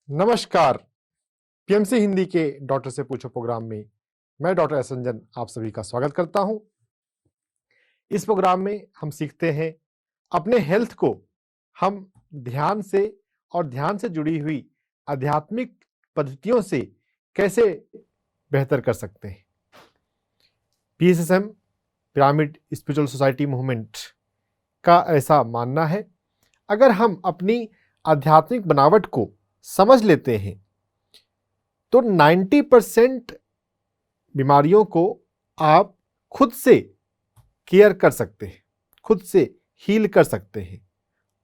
नमस्कार। पीएमसी हिंदी के डॉक्टर से पूछो प्रोग्राम में मैं डॉक्टर एस रंजन आप सभी का स्वागत करता हूं। इस प्रोग्राम में हम सीखते हैं अपने हेल्थ को हम ध्यान से और ध्यान से जुड़ी हुई आध्यात्मिक पद्धतियों से कैसे बेहतर कर सकते हैं। PSSM pyramid spiritual society movement का ऐसा मानना है, अगर हम अपनी आध्यात्मिक बनावट को समझ लेते हैं तो 90% बीमारियों को आप खुद से केयर कर सकते हैं, खुद से हील कर सकते हैं।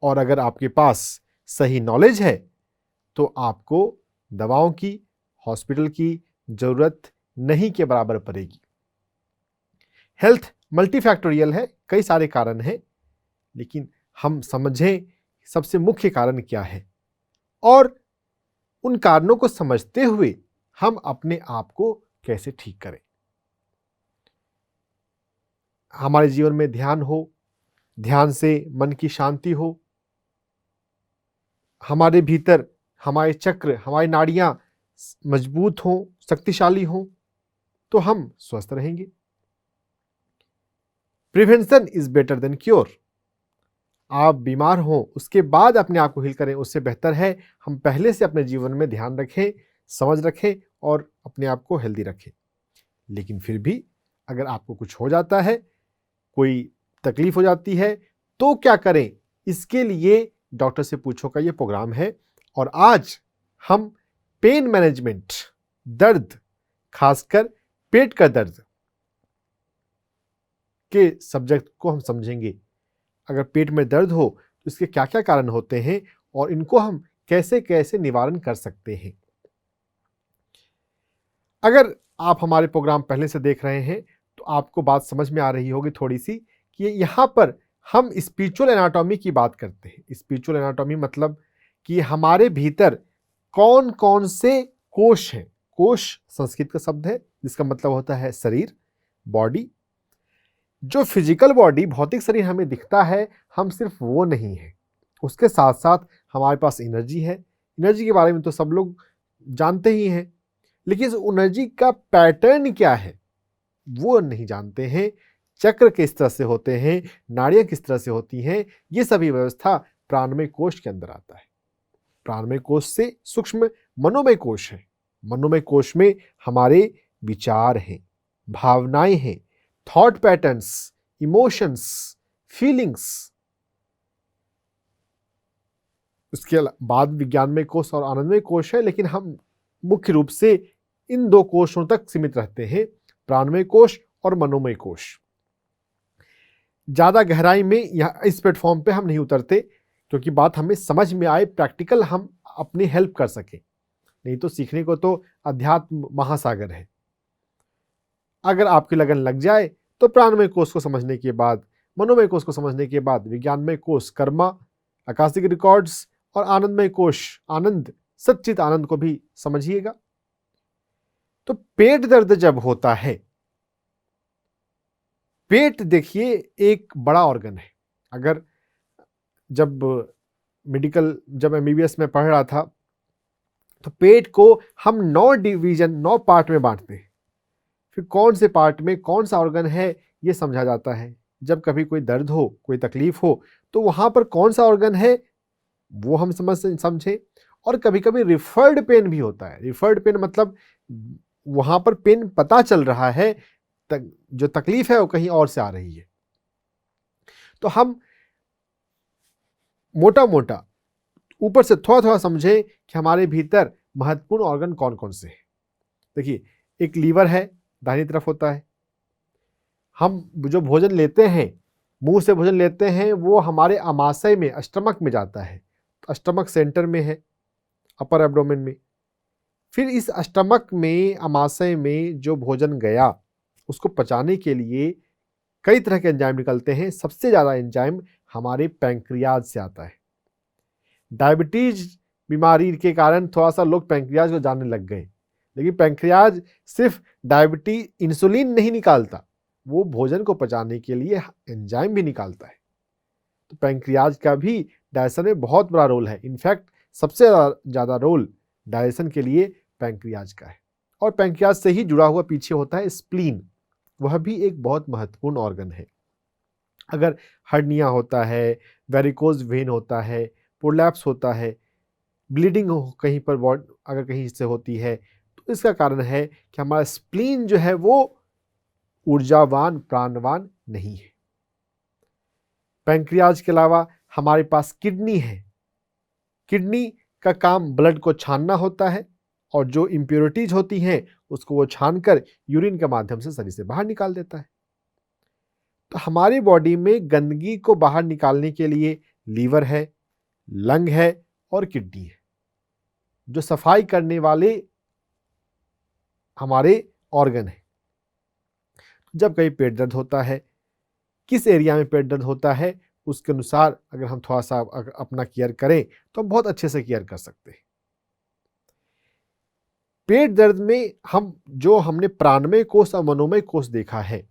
और अगर आपके पास सही नॉलेज है तो आपको दवाओं की, हॉस्पिटल की जरूरत नहीं के बराबर पड़ेगी। हेल्थ मल्टीफैक्टोरियल है, कई सारे कारण हैं, लेकिन हम समझें सबसे मुख्य कारण क्या है और उन कारणों को समझते हुए हम अपने आप को कैसे ठीक करें। हमारे जीवन में ध्यान हो, ध्यान से मन की शांति हो, हमारे भीतर हमारे चक्र, हमारी नाड़ियां मजबूत हों, शक्तिशाली हों, तो हम स्वस्थ रहेंगे। Prevention is better than cure. आप बीमार हों उसके बाद अपने आप को हील करें, उससे बेहतर है हम पहले से अपने जीवन में ध्यान रखें, समझ रखें और अपने आप को हेल्दी रखें। लेकिन फिर भी अगर आपको कुछ हो जाता है, कोई तकलीफ हो जाती है, तो क्या करें, इसके लिए डॉक्टर से पूछो का ये प्रोग्राम है। और आज हम पेन मैनेजमेंट, दर्द, खासकर पेट का दर्द के सब्जेक्ट को हम समझेंगे। अगर पेट में दर्द हो तो इसके क्या क्या कारण होते हैं और इनको हम कैसे कैसे निवारण कर सकते हैं। अगर आप हमारे प्रोग्राम पहले से देख रहे हैं तो आपको बात समझ में आ रही होगी थोड़ी सी कि यहाँ पर हम स्पिरिचुअल एनाटॉमी की बात करते हैं। स्पिरिचुअल एनाटॉमी मतलब कि हमारे भीतर कौन कौन से कोश हैं। कोश संस्कृत का शब्द है जिसका मतलब होता है शरीर, बॉडी। जो फिजिकल बॉडी, भौतिक शरीर हमें दिखता है, हम सिर्फ वो नहीं है, उसके साथ साथ हमारे पास एनर्जी है। एनर्जी के बारे में तो सब लोग जानते ही हैं, लेकिन इस एनर्जी का पैटर्न क्या है वो नहीं जानते हैं। चक्र किस तरह से होते हैं, नाड़ियां किस तरह से होती हैं, ये सभी व्यवस्था प्राणमय कोश के अंदर आता है। प्राणमय कोश से सूक्ष्म मनोमय कोश है। मनोमय कोश में हमारे विचार हैं, भावनाएं हैं, थॉट पैटर्न्स, इमोशंस, फीलिंग्स। उसके बाद विज्ञानमय कोश और आनंदमय कोश है, लेकिन हम मुख्य रूप से इन दो कोशों तक सीमित रहते हैं, प्राणमय कोश और मनोमय कोश। ज्यादा गहराई में इस प्लेटफॉर्म पे हम नहीं उतरते क्योंकि बात हमें समझ में आए, प्रैक्टिकल हम अपनी हेल्प कर सके। नहीं तो सीखने को तो अध्यात्म महासागर है। अगर आपकी लगन लग जाए तो प्राणमय कोश को समझने के बाद, मनोमय कोश को समझने के बाद विज्ञानमय कोश, कर्मा, आकाशिक रिकॉर्ड्स और आनंदमय कोश, आनंद, सच्चित आनंद को भी समझिएगा। तो पेट दर्द जब होता है, पेट देखिए एक बड़ा ऑर्गन है। अगर जब एमबीबीएस में पढ़ रहा था तो पेट को हम 9 डिवीजन, 9 पार्ट में बांटते हैं। फिर कौन से पार्ट में कौन सा ऑर्गन है ये समझा जाता है। जब कभी कोई दर्द हो, कोई तकलीफ हो तो वहां पर कौन सा ऑर्गन है वो हम समझें। और कभी कभी रिफर्ड पेन भी होता है। रिफर्ड पेन मतलब वहां पर पेन पता चल रहा है, जो तकलीफ है वो कहीं और से आ रही है। तो हम मोटा मोटा ऊपर से थोड़ा थोड़ा समझें कि हमारे भीतर महत्वपूर्ण ऑर्गन कौन कौन से हैं। देखिए, एक लीवर है, दाहिनी तरफ होता है। हम जो भोजन लेते हैं, मुंह से भोजन लेते हैं, वो हमारे अमाशय में, स्टमक में जाता है। स्टमक सेंटर में है, अपर एब्डोमेन में। फिर इस स्टमक में, अमाशय में जो भोजन गया उसको पचाने के लिए कई तरह के एंजाइम निकलते हैं। सबसे ज्यादा एंजाइम हमारे पैंक्रियाज से आता है। डायबिटीज बीमारी के कारण थोड़ा सा लोग पैंक्रियाज को जानने लग गए, लेकिन पैंक्रियाज सिर्फ डायबिटीज, इंसुलिन नहीं निकालता, वो भोजन को पचाने के लिए एंजाइम भी निकालता है। तो पैंक्रियाज का भी डाइजेशन में बहुत बड़ा रोल है। इनफैक्ट सबसे ज्यादा रोल डाइजेशन के लिए पैंक्रियाज का है। और पैंक्रियाज से ही जुड़ा हुआ पीछे होता है स्प्लीन, वह भी एक बहुत महत्वपूर्ण ऑर्गन है। अगर हर्निया होता है, वेरिकोज वेन होता है, प्रोलैप्स होता है, ब्लीडिंग कहीं पर अगर कहीं से होती है, तो इसका कारण है कि हमारा स्प्लीन जो है वो ऊर्जावान, प्राणवान नहीं है। पैंक्रियाज के अलावा हमारे पास किडनी है। किडनी का काम ब्लड को छानना होता है और जो इम्प्योरिटीज होती हैं उसको वो छानकर यूरिन के माध्यम से शरीर से बाहर निकाल देता है। तो हमारी बॉडी में गंदगी को बाहर निकालने के लिए लीवर है, लंग है और किडनी है, जो सफाई करने वाले हमारे ऑर्गन है। जब कहीं पेट दर्द होता है, किस एरिया में पेट दर्द होता है, उसके अनुसार अगर हम थोड़ा सा अपना केयर करें तो हम बहुत अच्छे से केयर कर सकते हैं। पेट दर्द में हमने प्राणमय कोष और मनोमय कोष देखा है,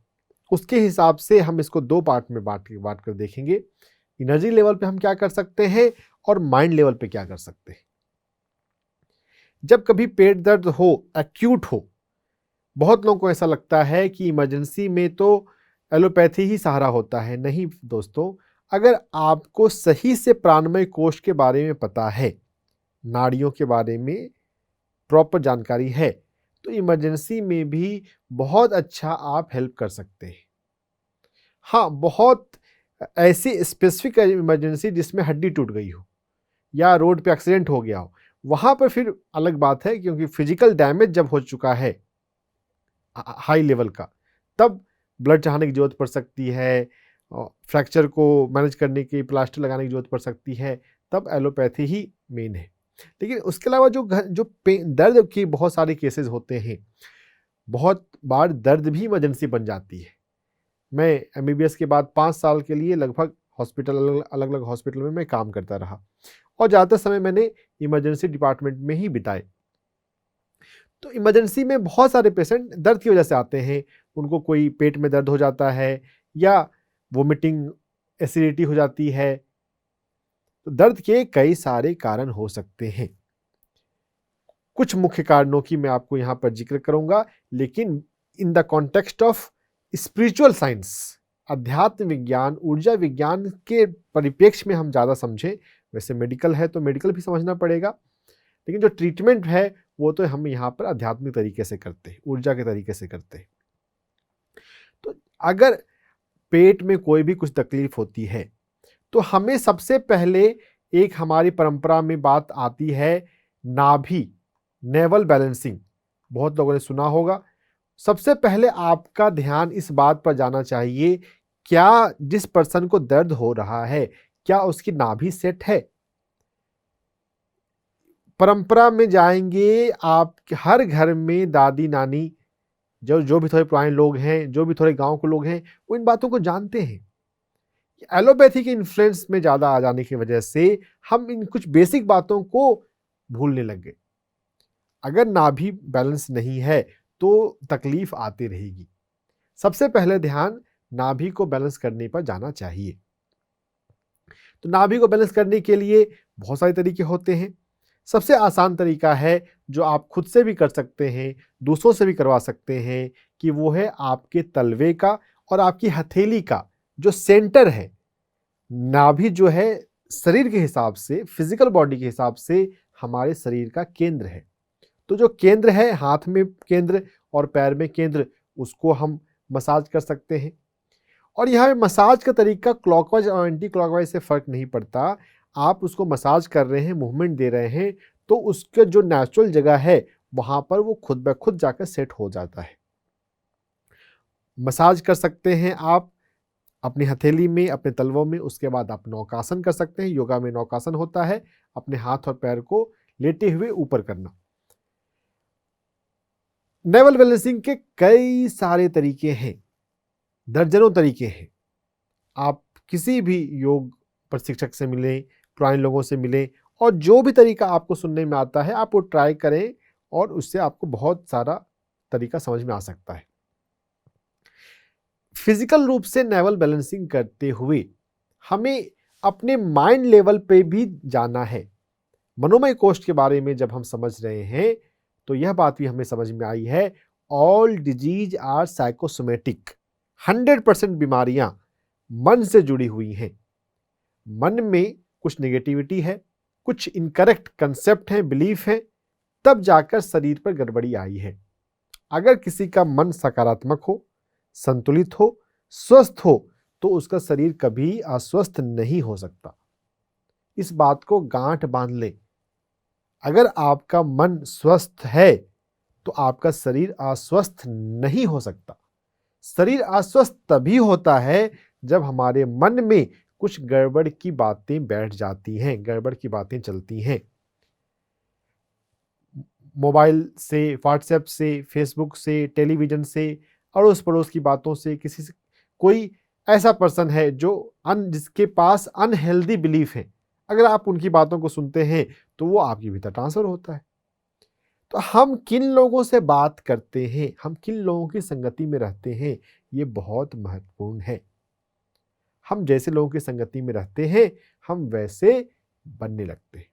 उसके हिसाब से हम इसको दो पार्ट में बांट कर देखेंगे। एनर्जी लेवल पे हम क्या कर सकते हैं और माइंड लेवल पे क्या कर सकते हैं। जब कभी पेट दर्द हो, एक्यूट हो, बहुत लोगों को ऐसा लगता है कि इमरजेंसी में तो एलोपैथी ही सहारा होता है। नहीं दोस्तों, अगर आपको सही से प्राणमय कोष के बारे में पता है, नाड़ियों के बारे में प्रॉपर जानकारी है, तो इमरजेंसी में भी बहुत अच्छा आप हेल्प कर सकते हैं। हाँ, बहुत ऐसी स्पेसिफिक इमरजेंसी जिसमें हड्डी टूट गई हो या रोड पे एक्सीडेंट हो गया हो, वहाँ पर फिर अलग बात है, क्योंकि फिजिकल डैमेज जब हो चुका है हाई लेवल का, तब ब्लड चढ़ाने की जरूरत पड़ सकती है, फ्रैक्चर को मैनेज करने की प्लास्टर लगाने की जरूरत पड़ सकती है, तब एलोपैथी ही मेन है। लेकिन उसके अलावा जो दर्द के बहुत सारे केसेस होते हैं, बहुत बार दर्द भी इमरजेंसी बन जाती है। मैं एमबीबीएस के बाद 5 साल के लिए लगभग अलग अलग हॉस्पिटल में मैं काम करता रहा और ज़्यादातर समय मैंने इमरजेंसी डिपार्टमेंट में ही बिताए। तो इमरजेंसी में बहुत सारे पेशेंट दर्द की वजह से आते हैं। उनको कोई पेट में दर्द हो जाता है या वोमिटिंग, एसिडिटी हो जाती है। तो दर्द के कई सारे कारण हो सकते हैं। कुछ मुख्य कारणों की मैं आपको यहाँ पर जिक्र करूंगा, लेकिन in the context of spiritual science, अध्यात्म विज्ञान, ऊर्जा विज्ञान के परिप्रेक्ष्य में हम ज़्यादा समझें। वैसे मेडिकल है तो मेडिकल भी समझना पड़ेगा, लेकिन जो ट्रीटमेंट है वो तो हम यहाँ पर आध्यात्मिक तरीके से करते हैं, ऊर्जा के तरीके से करते हैं। तो अगर पेट में कोई भी कुछ तकलीफ होती है तो हमें सबसे पहले एक हमारी परंपरा में बात आती है नाभि, नेवल बैलेंसिंग। बहुत लोगों ने सुना होगा। सबसे पहले आपका ध्यान इस बात पर जाना चाहिए, क्या जिस पर्सन को दर्द हो रहा है क्या उसकी नाभि सेट है। परंपरा में जाएंगे आप, हर घर में दादी नानी, जो भी थोड़े पुराने लोग हैं, जो भी थोड़े गांव के लोग हैं, वो इन बातों को जानते हैं। एलोपैथी के इन्फ्लुएंस में ज़्यादा आ जाने की वजह से हम इन कुछ बेसिक बातों को भूलने लग गए। अगर नाभि बैलेंस नहीं है तो तकलीफ आती रहेगी। सबसे पहले ध्यान नाभि को बैलेंस करने पर जाना चाहिए। तो नाभि को बैलेंस करने के लिए बहुत सारे तरीके होते हैं। सबसे आसान तरीका है जो आप खुद से भी कर सकते हैं, दूसरों से भी करवा सकते हैं, कि वो है आपके तलवे का और आपकी हथेली का जो सेंटर है। नाभि जो है शरीर के हिसाब से, फिजिकल बॉडी के हिसाब से हमारे शरीर का केंद्र है। तो जो केंद्र है, हाथ में केंद्र और पैर में केंद्र, उसको हम मसाज कर सकते हैं। और यहाँ पे मसाज का तरीका क्लॉकवाइज और एंटी क्लॉकवाइज से फर्क नहीं पड़ता। आप उसको मसाज कर रहे हैं, मूवमेंट दे रहे हैं, तो उसका जो नेचुरल जगह है वहाँ पर वो खुद ब खुद जाकर सेट हो जाता है। मसाज कर सकते हैं आप अपनी हथेली में, अपने तलवों में। उसके बाद आप नौकासन कर सकते हैं। योगा में नौकासन होता है, अपने हाथ और पैर को लेटे हुए ऊपर करना। नेवल बैलेंसिंग के कई सारे तरीके हैं, दर्जनों तरीके हैं। आप किसी भी योग प्रशिक्षक से मिलें, पुराने लोगों से मिलें, और जो भी तरीका आपको सुनने में आता है आप वो ट्राई करें, और उससे आपको बहुत सारा तरीका समझ में आ सकता है। फिजिकल रूप से नेवल बैलेंसिंग करते हुए हमें अपने माइंड लेवल पे भी जाना है। मनोमय कोष के बारे में जब हम समझ रहे हैं तो यह बात भी हमें समझ में आई है, ऑल डिजीज आर साइकोसोमेटिक। 100% बीमारियां मन से जुड़ी हुई हैं। मन में कुछ नेगेटिविटी है, कुछ इनकरेक्ट कंसेप्ट हैं, बिलीफ है, तब जाकर शरीर पर गड़बड़ी आई है। अगर किसी का मन सकारात्मक हो, संतुलित हो, स्वस्थ हो, तो उसका शरीर कभी अस्वस्थ नहीं हो सकता। इस बात को गांठ बांध ले। अगर आपका मन स्वस्थ है तो आपका शरीर अस्वस्थ नहीं हो सकता। शरीर अस्वस्थ तभी होता है जब हमारे मन में कुछ गड़बड़ की बातें बैठ जाती हैं, गड़बड़ की बातें चलती हैं। मोबाइल से, व्हाट्सएप से, फेसबुक से, टेलीविजन से, अड़ोस पड़ोस की बातों से, किसी से कोई ऐसा पर्सन है जिसके पास अनहेल्दी बिलीफ है, अगर आप उनकी बातों को सुनते हैं तो वो आपके भीतर ट्रांसफर होता है। तो हम किन लोगों से बात करते हैं, हम किन लोगों की संगति में रहते हैं, ये बहुत महत्वपूर्ण है। हम जैसे लोगों की संगति में रहते हैं हम वैसे बनने लगते हैं।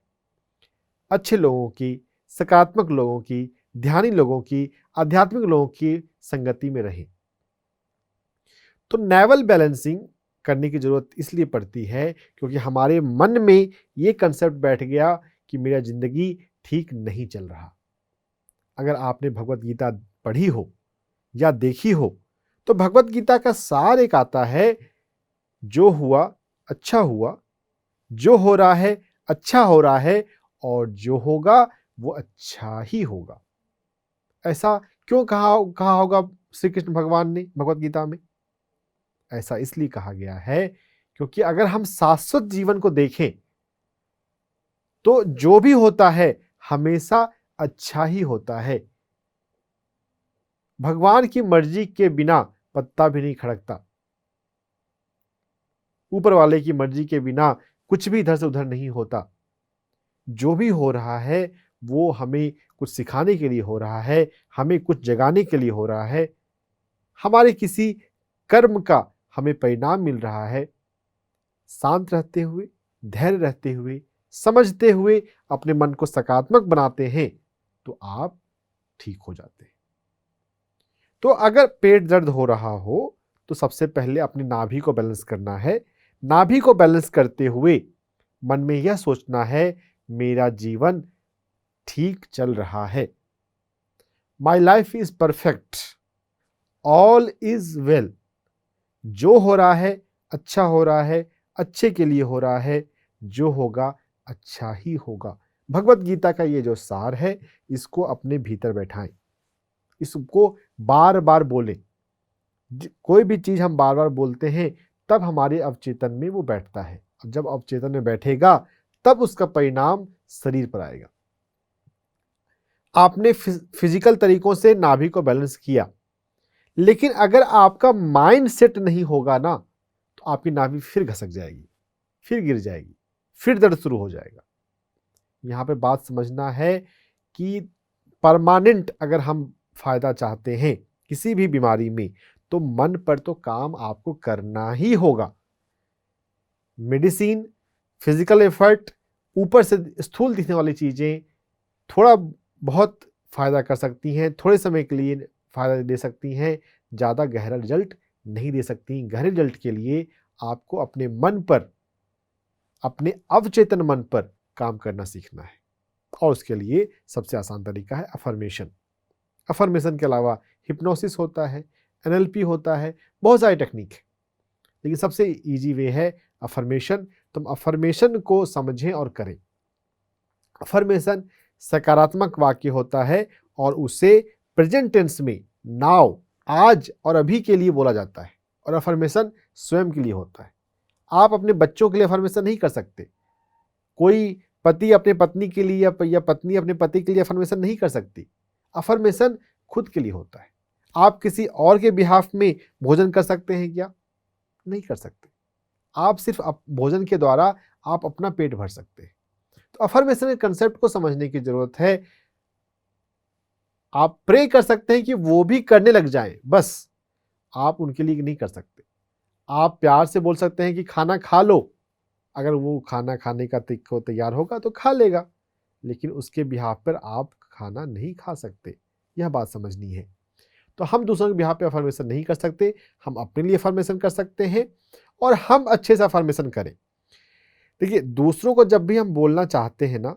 अच्छे लोगों की, सकारात्मक लोगों की, ध्यानी लोगों की, आध्यात्मिक लोगों की संगति में रहें। तो नेवल बैलेंसिंग करने की जरूरत इसलिए पड़ती है क्योंकि हमारे मन में ये कंसेप्ट बैठ गया कि मेरा जिंदगी ठीक नहीं चल रहा। अगर आपने भगवत गीता पढ़ी हो या देखी हो तो भगवत गीता का सार एक आता है, जो हुआ अच्छा हुआ, जो हो रहा है अच्छा हो रहा है, और जो होगा वो अच्छा ही होगा। ऐसा क्यों कहा होगा श्री कृष्ण भगवान ने भगवत गीता में? ऐसा इसलिए कहा गया है क्योंकि अगर हम शाश्वत जीवन को देखें तो जो भी होता है हमेशा अच्छा ही होता है। भगवान की मर्जी के बिना पत्ता भी नहीं खड़कता। ऊपर वाले की मर्जी के बिना कुछ भी इधर से उधर नहीं होता। जो भी हो रहा है वो हमें कुछ सिखाने के लिए हो रहा है, हमें कुछ जगाने के लिए हो रहा है। हमारे किसी कर्म का हमें परिणाम मिल रहा है। शांत रहते हुए, धैर्य रहते हुए, समझते हुए अपने मन को सकारात्मक बनाते हैं तो आप ठीक हो जाते हैं। तो अगर पेट दर्द हो रहा हो तो सबसे पहले अपनी नाभि को बैलेंस करना है। नाभि को बैलेंस करते हुए मन में यह सोचना है, मेरा जीवन ठीक चल रहा है, my life is perfect, all is well. जो हो रहा है अच्छा हो रहा है, अच्छे के लिए हो रहा है, जो होगा अच्छा ही होगा। भगवत गीता का ये जो सार है इसको अपने भीतर बैठाएं, इसको बार बार बोलें। कोई भी चीज हम बार बार बोलते हैं तब हमारे अवचेतन में वो बैठता है। जब अवचेतन में बैठेगा तब उसका परिणाम शरीर पर आएगा। आपने फिजिकल तरीकों से नाभि को बैलेंस किया, लेकिन अगर आपका माइंड सेट नहीं होगा ना तो आपकी नाभि फिर घसक जाएगी, फिर गिर जाएगी, फिर दर्द शुरू हो जाएगा। यहाँ पे बात समझना है कि परमानेंट अगर हम फायदा चाहते हैं किसी भी बीमारी में तो मन पर तो काम आपको करना ही होगा। मेडिसिन, फिजिकल एफर्ट, ऊपर से स्थूल दिखने वाली चीजें थोड़ा बहुत फायदा कर सकती हैं, थोड़े समय के लिए फायदा दे सकती हैं, ज़्यादा गहरा रिजल्ट नहीं दे सकती। गहरे रिजल्ट के लिए आपको अपने मन पर, अपने अवचेतन मन पर काम करना सीखना है, और उसके लिए सबसे आसान तरीका है अफर्मेशन। अफर्मेशन के अलावा हिप्नोसिस होता है, NLP होता है, बहुत सारी टेक्निक है, लेकिन सबसे इजी वे है अफर्मेशन। तुम अफर्मेशन को समझें और करें। अफर्मेशन सकारात्मक वाक्य होता है और उसे प्रेजेंट टेंस में नाउ, आज और अभी के लिए बोला जाता है, और अफर्मेशन स्वयं के लिए होता है। आप अपने बच्चों के लिए अफर्मेशन नहीं कर सकते। कोई पति अपने पत्नी के लिए या पत्नी अपने पति के लिए अफर्मेशन नहीं कर सकती। अफर्मेशन खुद के लिए होता है। आप किसी और के बिहाफ में भोजन कर सकते हैं क्या? नहीं कर सकते। आप सिर्फ भोजन के द्वारा आप अपना पेट भर सकते हैं। तो अफर्मेशन के कंसेप्ट को समझने की जरूरत है। आप प्रे कर सकते हैं कि वो भी करने लग जाएं, बस आप उनके लिए नहीं कर सकते। आप प्यार से बोल सकते हैं कि खाना खा लो, अगर वो खाना खाने का तैयार होगा तो खा लेगा, लेकिन उसके बिहाफ पर आप खाना नहीं खा सकते। यह बात समझनी है। तो हम दूसरों के बिहाफ पे अफर्मेशन नहीं कर सकते, हम अपने लिए अफर्मेशन कर सकते हैं और हम अच्छे से अफर्मेशन करें। देखिए, दूसरों को जब भी हम बोलना चाहते हैं ना,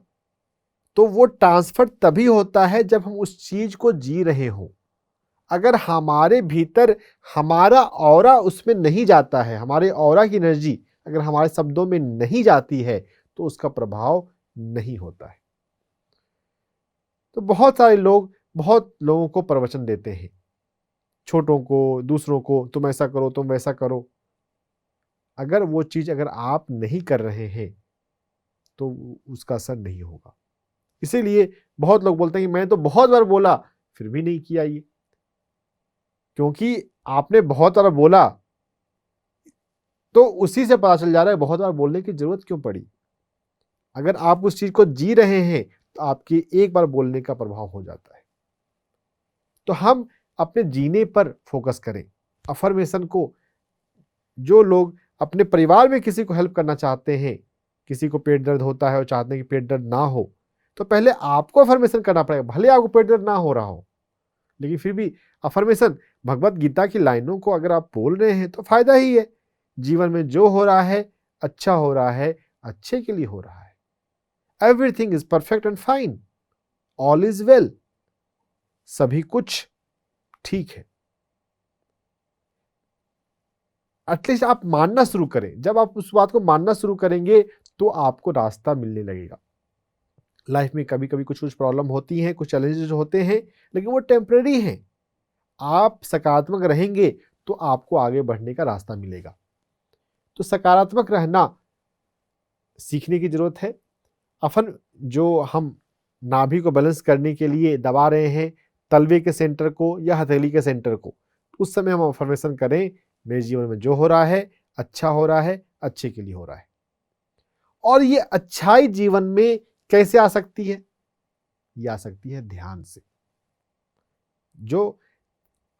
तो वो ट्रांसफर तभी होता है जब हम उस चीज को जी रहे हों। अगर हमारे भीतर हमारा ऑरा उसमें नहीं जाता है, हमारे ऑरा की एनर्जी अगर हमारे शब्दों में नहीं जाती है, तो उसका प्रभाव नहीं होता है। तो बहुत सारे लोग बहुत लोगों को प्रवचन देते हैं, छोटों को, दूसरों को, तुम ऐसा करो, तुम वैसा करो। अगर वो चीज अगर आप नहीं कर रहे हैं तो उसका असर नहीं होगा। इसीलिए बहुत लोग बोलते हैं कि मैं तो बहुत बार बोला फिर भी नहीं किया ये। क्योंकि आपने बहुत बार बोला तो उसी से पता चल जा रहा है बहुत बार बोलने की जरूरत क्यों पड़ी। अगर आप उस चीज को जी रहे हैं तो आपके एक बार बोलने का प्रभाव हो जाता है। तो हम अपने जीने पर फोकस करें। अफर्मेशन को जो लोग अपने परिवार में किसी को हेल्प करना चाहते हैं, किसी को पेट दर्द होता है और चाहते हैं कि पेट दर्द ना हो, तो पहले आपको अफर्मेशन करना पड़ेगा। भले आपको पेट दर्द ना हो रहा हो, लेकिन फिर भी अफर्मेशन भगवत गीता की लाइनों को अगर आप बोल रहे हैं तो फायदा ही है। जीवन में जो हो रहा है अच्छा हो रहा है, अच्छे के लिए हो रहा है। Everything is perfect and fine, all is well, सभी कुछ ठीक है। एटलीस्ट आप मानना शुरू करें। जब आप उस बात को मानना शुरू करेंगे तो आपको रास्ता मिलने लगेगा। लाइफ में कभी कभी कुछ कुछ प्रॉब्लम होती हैं, कुछ चैलेंजेस होते हैं, लेकिन वो टेम्परेरी हैं। आप सकारात्मक रहेंगे तो आपको आगे बढ़ने का रास्ता मिलेगा। तो सकारात्मक रहना सीखने की जरूरत है। अफन जो हम नाभि को बैलेंस करने के लिए दबा रहे हैं, तलवे के सेंटर को या हथेली के सेंटर को, उस समय हम अफर्मेशन करें, मेरे जीवन में जो हो रहा है अच्छा हो रहा है, अच्छे के लिए हो रहा है। और ये अच्छाई जीवन में कैसे आ सकती है? ये आ सकती है ध्यान से। जो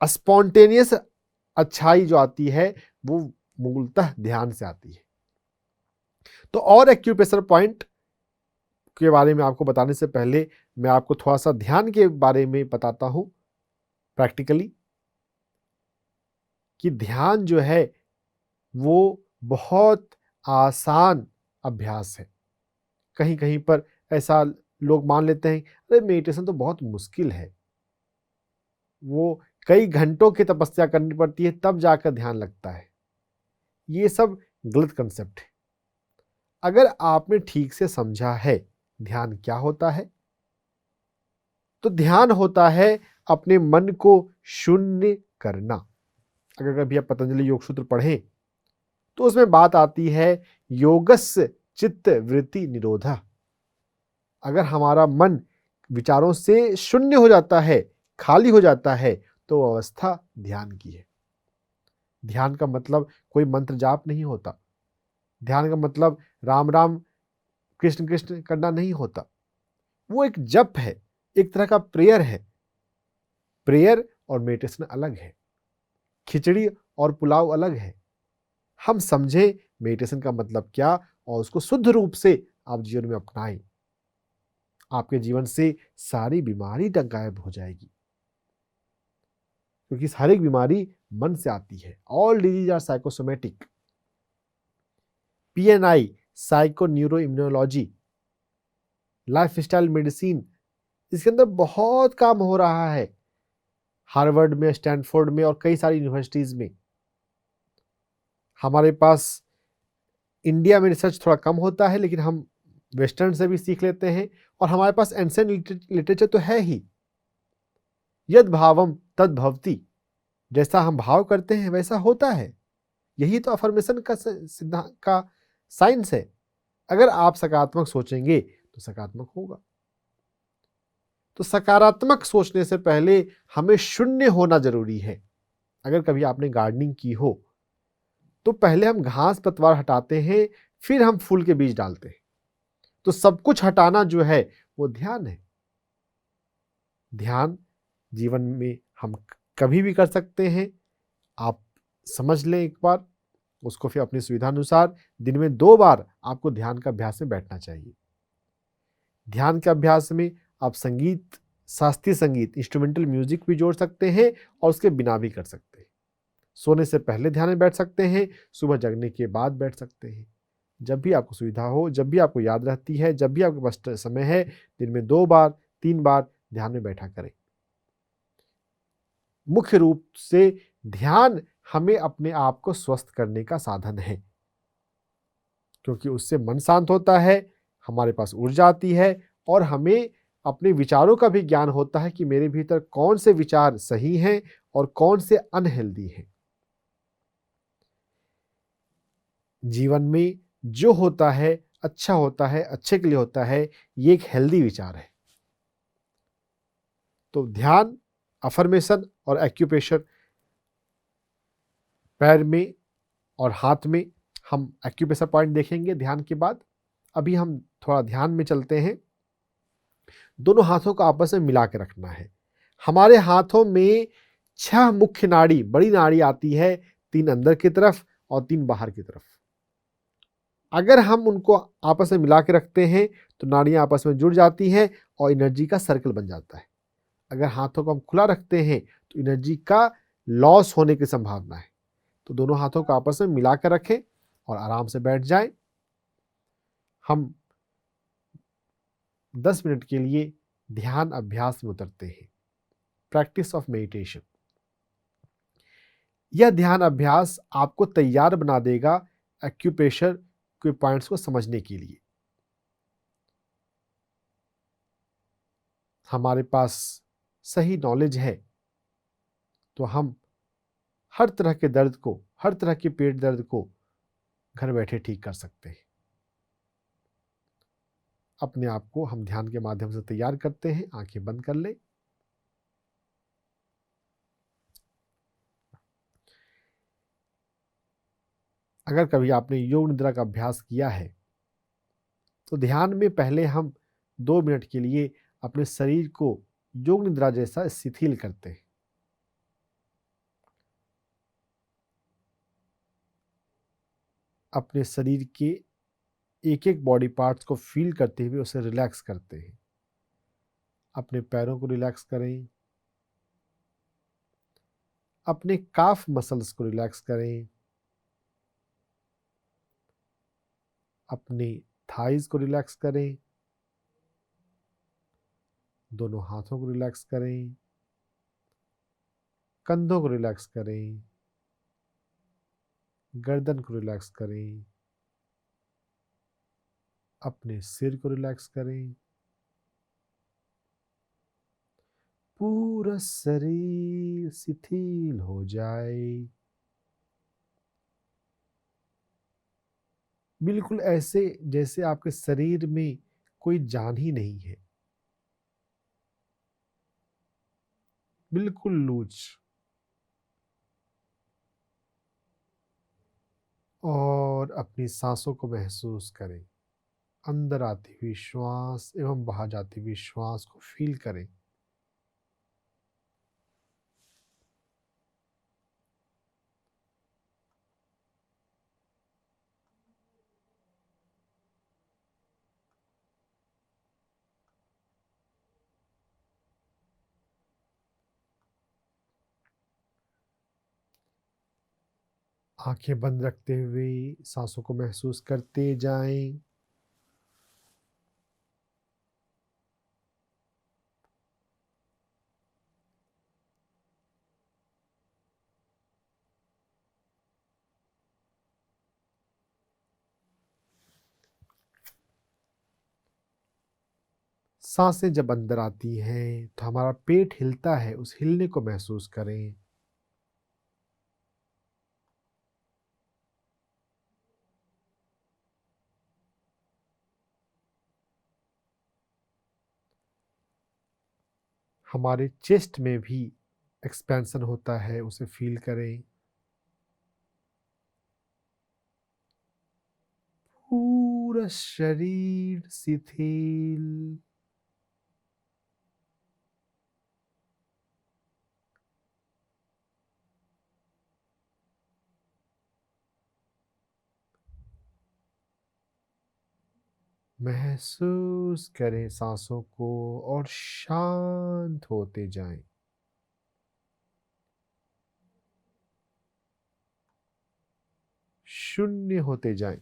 स्पॉन्टेनियस अच्छाई जो आती है वो मूलतः ध्यान से आती है। तो और एक्यूप्रेशर पॉइंट के बारे में आपको बताने से पहले मैं आपको थोड़ा सा ध्यान के बारे में बताता हूं प्रैक्टिकली, कि ध्यान जो है वो बहुत आसान अभ्यास है। कहीं कहीं पर ऐसा लोग मान लेते हैं अरे मेडिटेशन तो बहुत मुश्किल है, वो कई घंटों की तपस्या करनी पड़ती है तब जाकर ध्यान लगता है। ये सब गलत कंसेप्ट है। अगर आपने ठीक से समझा है ध्यान क्या होता है, तो ध्यान होता है अपने मन को शून्य करना। अगर कभी आप पतंजलि योग सूत्र पढ़ें तो उसमें बात आती है योगस्य चित्त वृत्ति निरोधा। अगर हमारा मन विचारों से शून्य हो जाता है, खाली हो जाता है, तो अवस्था ध्यान की है। ध्यान का मतलब कोई मंत्र जाप नहीं होता। ध्यान का मतलब राम राम कृष्ण कृष्ण करना नहीं होता। वो एक जप है, एक तरह का प्रेयर है। प्रेयर और मेडिटेशन अलग है, खिचड़ी और पुलाव अलग है। हम समझें मेडिटेशन का मतलब क्या और उसको शुद्ध रूप से आप जीवन में अपनाएं, आपके जीवन से सारी बीमारी गायब हो जाएगी। क्योंकि हर एक बीमारी मन से आती है। All disease are psychosomatic. PNI psycho neuro immunology, lifestyle medicine, इसके अंदर बहुत काम हो रहा है। हार्वर्ड में, स्टैनफोर्ड में और कई सारी यूनिवर्सिटीज में। हमारे पास इंडिया में रिसर्च थोड़ा कम होता है, लेकिन हम वेस्टर्न से भी सीख लेते हैं। और हमारे पास एंशिएंट लिटरेचर तो है ही। यद भावम तद भवति, जैसा हम भाव करते हैं वैसा होता है। यही तो अफर्मेशन का सिद्धांत का साइंस है। अगर आप सकारात्मक सोचेंगे तो सकारात्मक होगा। तो सकारात्मक सोचने से पहले हमें शून्य होना जरूरी है। अगर कभी आपने गार्डनिंग की हो तो पहले हम घास पतवार हटाते हैं, फिर हम फूल के बीज डालते हैं। तो सब कुछ हटाना जो है वो ध्यान है। ध्यान जीवन में हम कभी भी कर सकते हैं। आप समझ लें एक बार, उसको फिर अपनी सुविधा अनुसार दिन में 2 बार आपको ध्यान का अभ्यास में बैठना चाहिए। ध्यान के अभ्यास में आप संगीत, शास्त्रीय संगीत, इंस्ट्रूमेंटल म्यूजिक भी जोड़ सकते हैं और उसके बिना भी कर सकते हैं। सोने से पहले ध्यान में बैठ सकते हैं, सुबह जगने के बाद बैठ सकते हैं। जब भी आपको सुविधा हो, जब भी आपको याद रहती है, जब भी आपके पास समय है, दिन में 2 बार 3 बार ध्यान में बैठा करें। मुख्य रूप से ध्यान हमें अपने आप को स्वस्थ करने का साधन है, क्योंकि उससे मन शांत होता है, हमारे पास ऊर्जा आती है और हमें अपने विचारों का भी ज्ञान होता है कि मेरे भीतर कौन से विचार सही हैं और कौन से अनहेल्दी हैं। जीवन में जो होता है अच्छा होता है, अच्छे के लिए होता है, ये एक हेल्दी विचार है। तो ध्यान, अफर्मेशन और एक्यूप्रेशर पैर में और हाथ में हम एक्यूप्रेशर पॉइंट देखेंगे ध्यान के बाद। अभी हम थोड़ा ध्यान में चलते हैं। दोनों हाथों को आपस में मिला के रखना है। हमारे हाथों में 6 मुख्य नाड़ी, बड़ी नाड़ी आती है, 3 अंदर की तरफ और 3 बाहर की तरफ। अगर हम उनको आपस में मिला के रखते हैं तो नाड़ियां आपस में जुड़ जाती हैं और एनर्जी का सर्कल बन जाता है। अगर हाथों को हम खुला रखते हैं तो एनर्जी का लॉस होने की संभावना है। तो दोनों हाथों को आपस में मिला कर रखें और आराम से बैठ जाएं। हम 10 मिनट के लिए ध्यान अभ्यास में उतरते हैं। Practice of meditation. यह ध्यान अभ्यास आपको तैयार बना देगा एक्यूप्रेशर के पॉइंट्स को समझने के लिए। हमारे पास सही नॉलेज है तो हम हर तरह के दर्द को, हर तरह के पेट दर्द को घर बैठे ठीक कर सकते हैं। अपने आप को हम ध्यान के माध्यम से तैयार करते हैं। आंखें बंद कर लें। अगर कभी आपने योग निद्रा का अभ्यास किया है तो ध्यान में पहले हम 2 मिनट के लिए अपने शरीर को योग निद्रा जैसा शिथिल करते हैं। अपने शरीर के एक एक बॉडी पार्ट्स को फील करते हुए उसे रिलैक्स करते हैं। अपने पैरों को रिलैक्स करें, अपने काफ मसल्स को रिलैक्स करें, अपने थाइज को रिलैक्स करें, दोनों हाथों को रिलैक्स करें, कंधों को रिलैक्स करें, गर्दन को रिलैक्स करें, अपने सिर को रिलैक्स करें। पूरा शरीर शिथिल हो जाए, बिल्कुल ऐसे जैसे आपके शरीर में कोई जान ही नहीं है। बिल्कुल लूज। और अपनी सांसों को महसूस करें। अंदर आती हुई श्वास एवं बाहर जाती हुई श्वास को फील करें। आंखें बंद रखते हुए सांसों को महसूस करते जाएं। सांसें जब अंदर आती हैं तो हमारा पेट हिलता है, उस हिलने को महसूस करें। हमारे चेस्ट में भी एक्सपेंशन होता है, उसे फील करें। पूरा शरीर शिथिल। महसूस करें सांसों को और शांत होते जाएं। शून्य होते जाएं।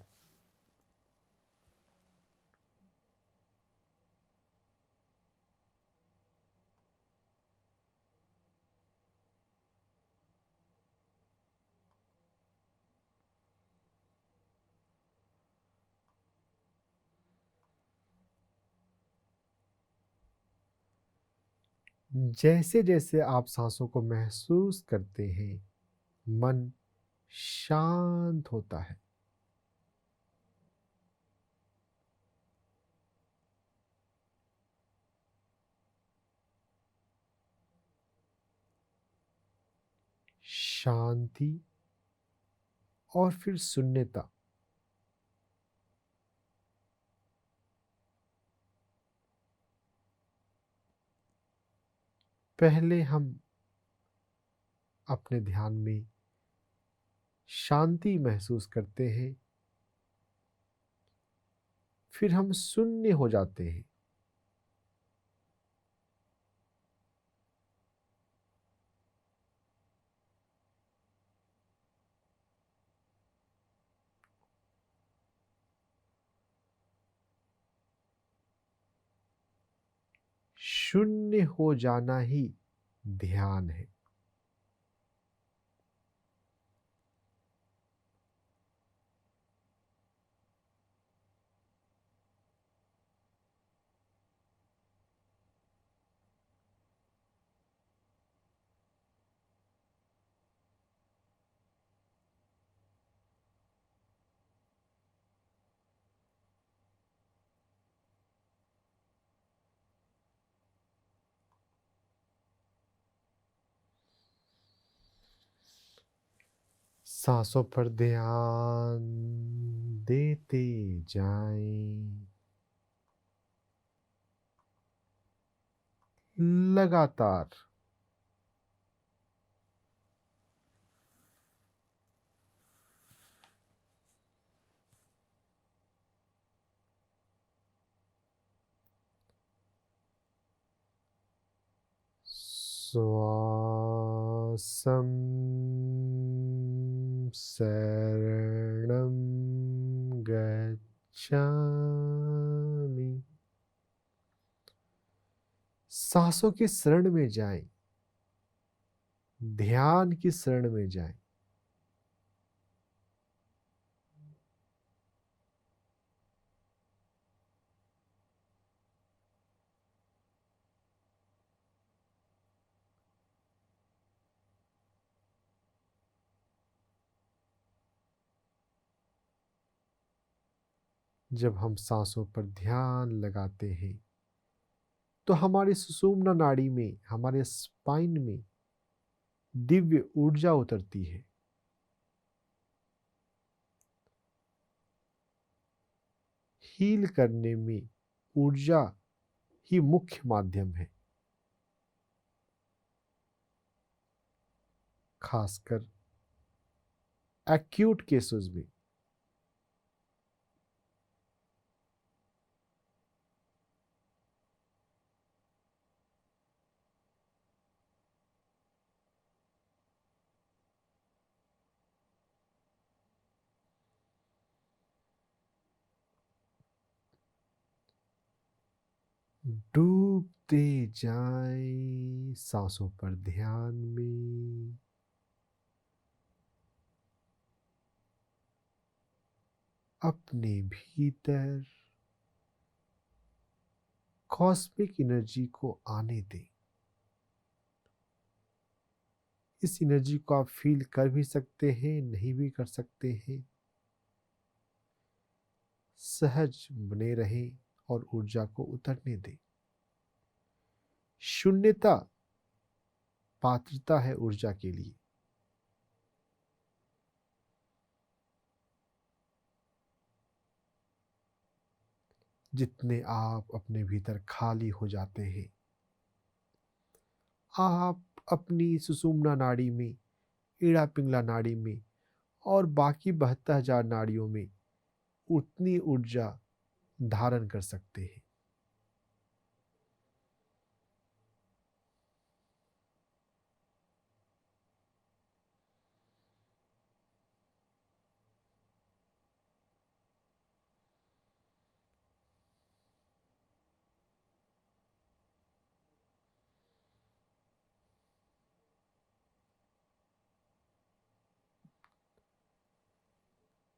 जैसे जैसे आप सांसों को महसूस करते हैं, मन शांत होता है। शांति और फिर शून्यता। पहले हम अपने ध्यान में शांति महसूस करते हैं, फिर हम शून्य हो जाते हैं। शून्य हो जाना ही ध्यान है। सांसों पर ध्यान देते जाएं, लगातार। श्वासं शरणं गच्छामि। सांसों की शरण में जाएं, ध्यान की शरण में जाएं। जब हम सांसों पर ध्यान लगाते हैं तो हमारी सुषुम्ना नाड़ी में, हमारे स्पाइन में दिव्य ऊर्जा उतरती है। हील करने में ऊर्जा ही मुख्य माध्यम है, खासकर एक्यूट केसेस में। डूबते जाएं सांसों पर ध्यान में। अपने भीतर कॉस्मिक एनर्जी को आने दें। इस एनर्जी को आप फील कर भी सकते हैं, नहीं भी कर सकते हैं। सहज बने रहें और ऊर्जा को उतरने दें। शून्यता पात्रता है ऊर्जा के लिए। जितने आप अपने भीतर खाली हो जाते हैं, आप अपनी सुषुम्ना नाड़ी में, ईड़ा पिंगला नाड़ी में और बाकी 72,000 नाड़ियों में उतनी ऊर्जा धारण कर सकते हैं।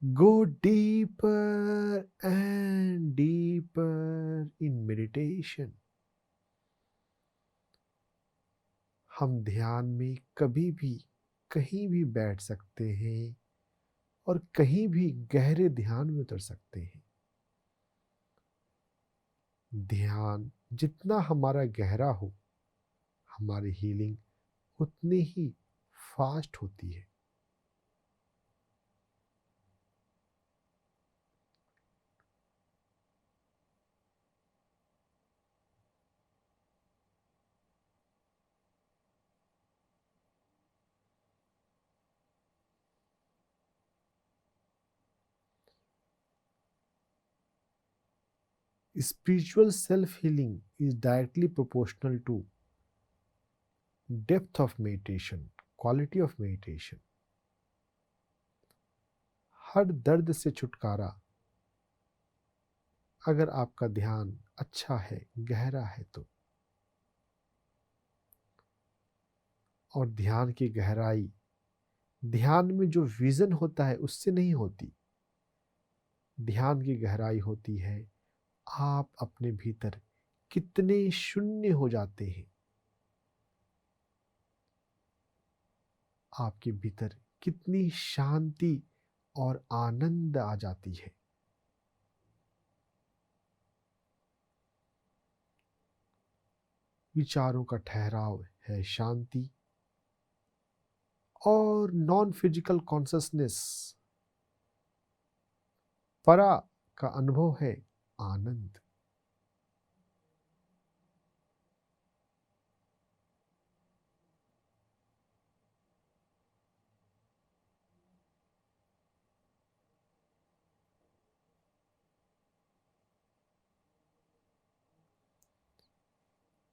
Go deeper and deeper in meditation. हम ध्यान में कभी भी कहीं भी बैठ सकते हैं और कहीं भी गहरे ध्यान में उतर सकते हैं। ध्यान जितना हमारा गहरा हो, हमारी हीलिंग उतनी ही फास्ट होती है। Spiritual self-healing is directly proportional to depth of meditation, quality of meditation. हर दर्द से छुटकारा अगर आपका ध्यान अच्छा है, गहरा है तो। और ध्यान की गहराई ध्यान में जो विजन होता है उससे नहीं होती। ध्यान की गहराई होती है आप अपने भीतर कितने शून्य हो जाते हैं, आपके भीतर कितनी शांति और आनंद आ जाती है। विचारों का ठहराव है शांति, और नॉन फिजिकल कॉन्शसनेस परा का अनुभव है आनंद।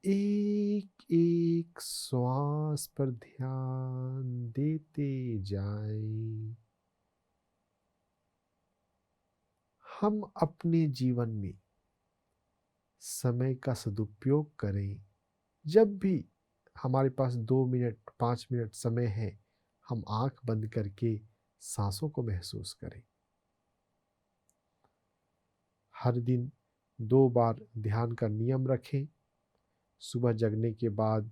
एक एक श्वास पर ध्यान देते जाएं। हम अपने जीवन में समय का सदुपयोग करें। जब भी हमारे पास 2 मिनट 5 मिनट समय है, हम आंख बंद करके सांसों को महसूस करें। हर दिन 2 बार ध्यान का नियम रखें। सुबह जगने के बाद,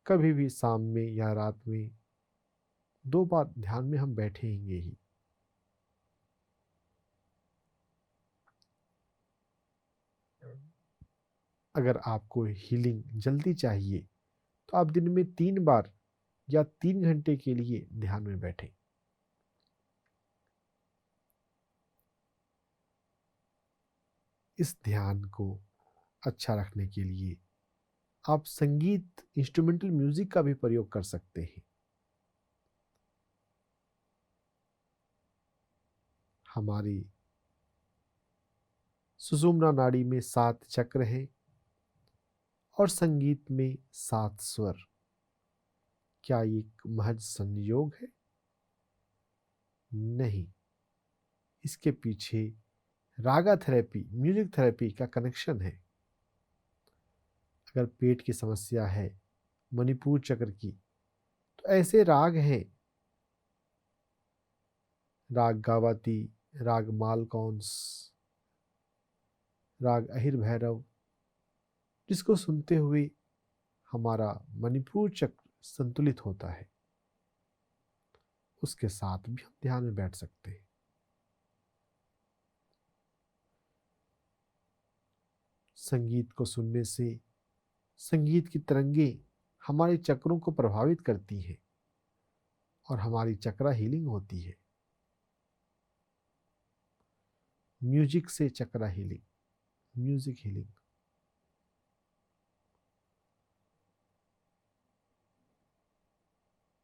कभी भी शाम में या रात में 2 बार ध्यान में हम बैठेंगे ही। अगर आपको हीलिंग जल्दी चाहिए तो आप दिन में 3 बार या 3 घंटे के लिए ध्यान में बैठें। इस ध्यान को अच्छा रखने के लिए आप संगीत, इंस्ट्रूमेंटल म्यूजिक का भी प्रयोग कर सकते हैं। हमारी सुषुम्ना नाड़ी में 7 चक्र हैं और संगीत में 7 स्वर। क्या ये एक महज संयोग है? नहीं, इसके पीछे रागा थेरेपी, म्यूजिक थेरेपी का कनेक्शन है। अगर पेट की समस्या है, मणिपुर चक्र की, तो ऐसे राग हैं, राग गावाती, राग मालकौंस, राग अहिर भैरव, जिसको सुनते हुए हमारा मणिपुर चक्र संतुलित होता है। उसके साथ भी हम ध्यान में बैठ सकते हैं। संगीत को सुनने से संगीत की तरंगें हमारे चक्रों को प्रभावित करती हैं और हमारी चक्रा हीलिंग होती है। म्यूजिक से चक्रा हीलिंग, म्यूजिक हीलिंग।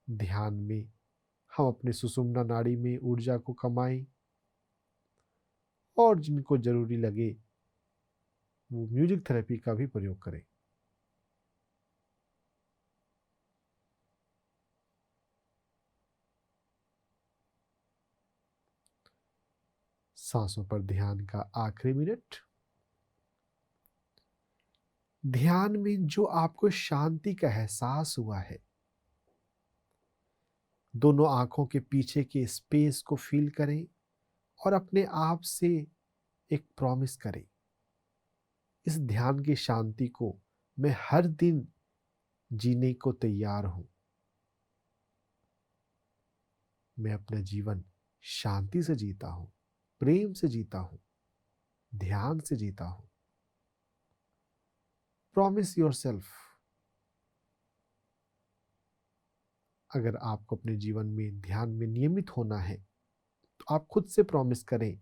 ध्यान में हम अपने सुषुम्ना नाड़ी में ऊर्जा को कमाएं और जिनको जरूरी लगे वो म्यूजिक थेरेपी का भी प्रयोग करें। सांसों पर ध्यान का आखिरी मिनट। ध्यान में जो आपको शांति का एहसास हुआ है, दोनों आंखों के पीछे के स्पेस को फील करें और अपने आप से एक प्रॉमिस करें, इस ध्यान की शांति को मैं हर दिन जीने को तैयार हूं। मैं अपना जीवन शांति से जीता हूं, प्रेम से जीता हूं, ध्यान से जीता हूं। Promise yourself. अगर आपको अपने जीवन में ध्यान में नियमित होना है तो आप खुद से प्रॉमिस करें,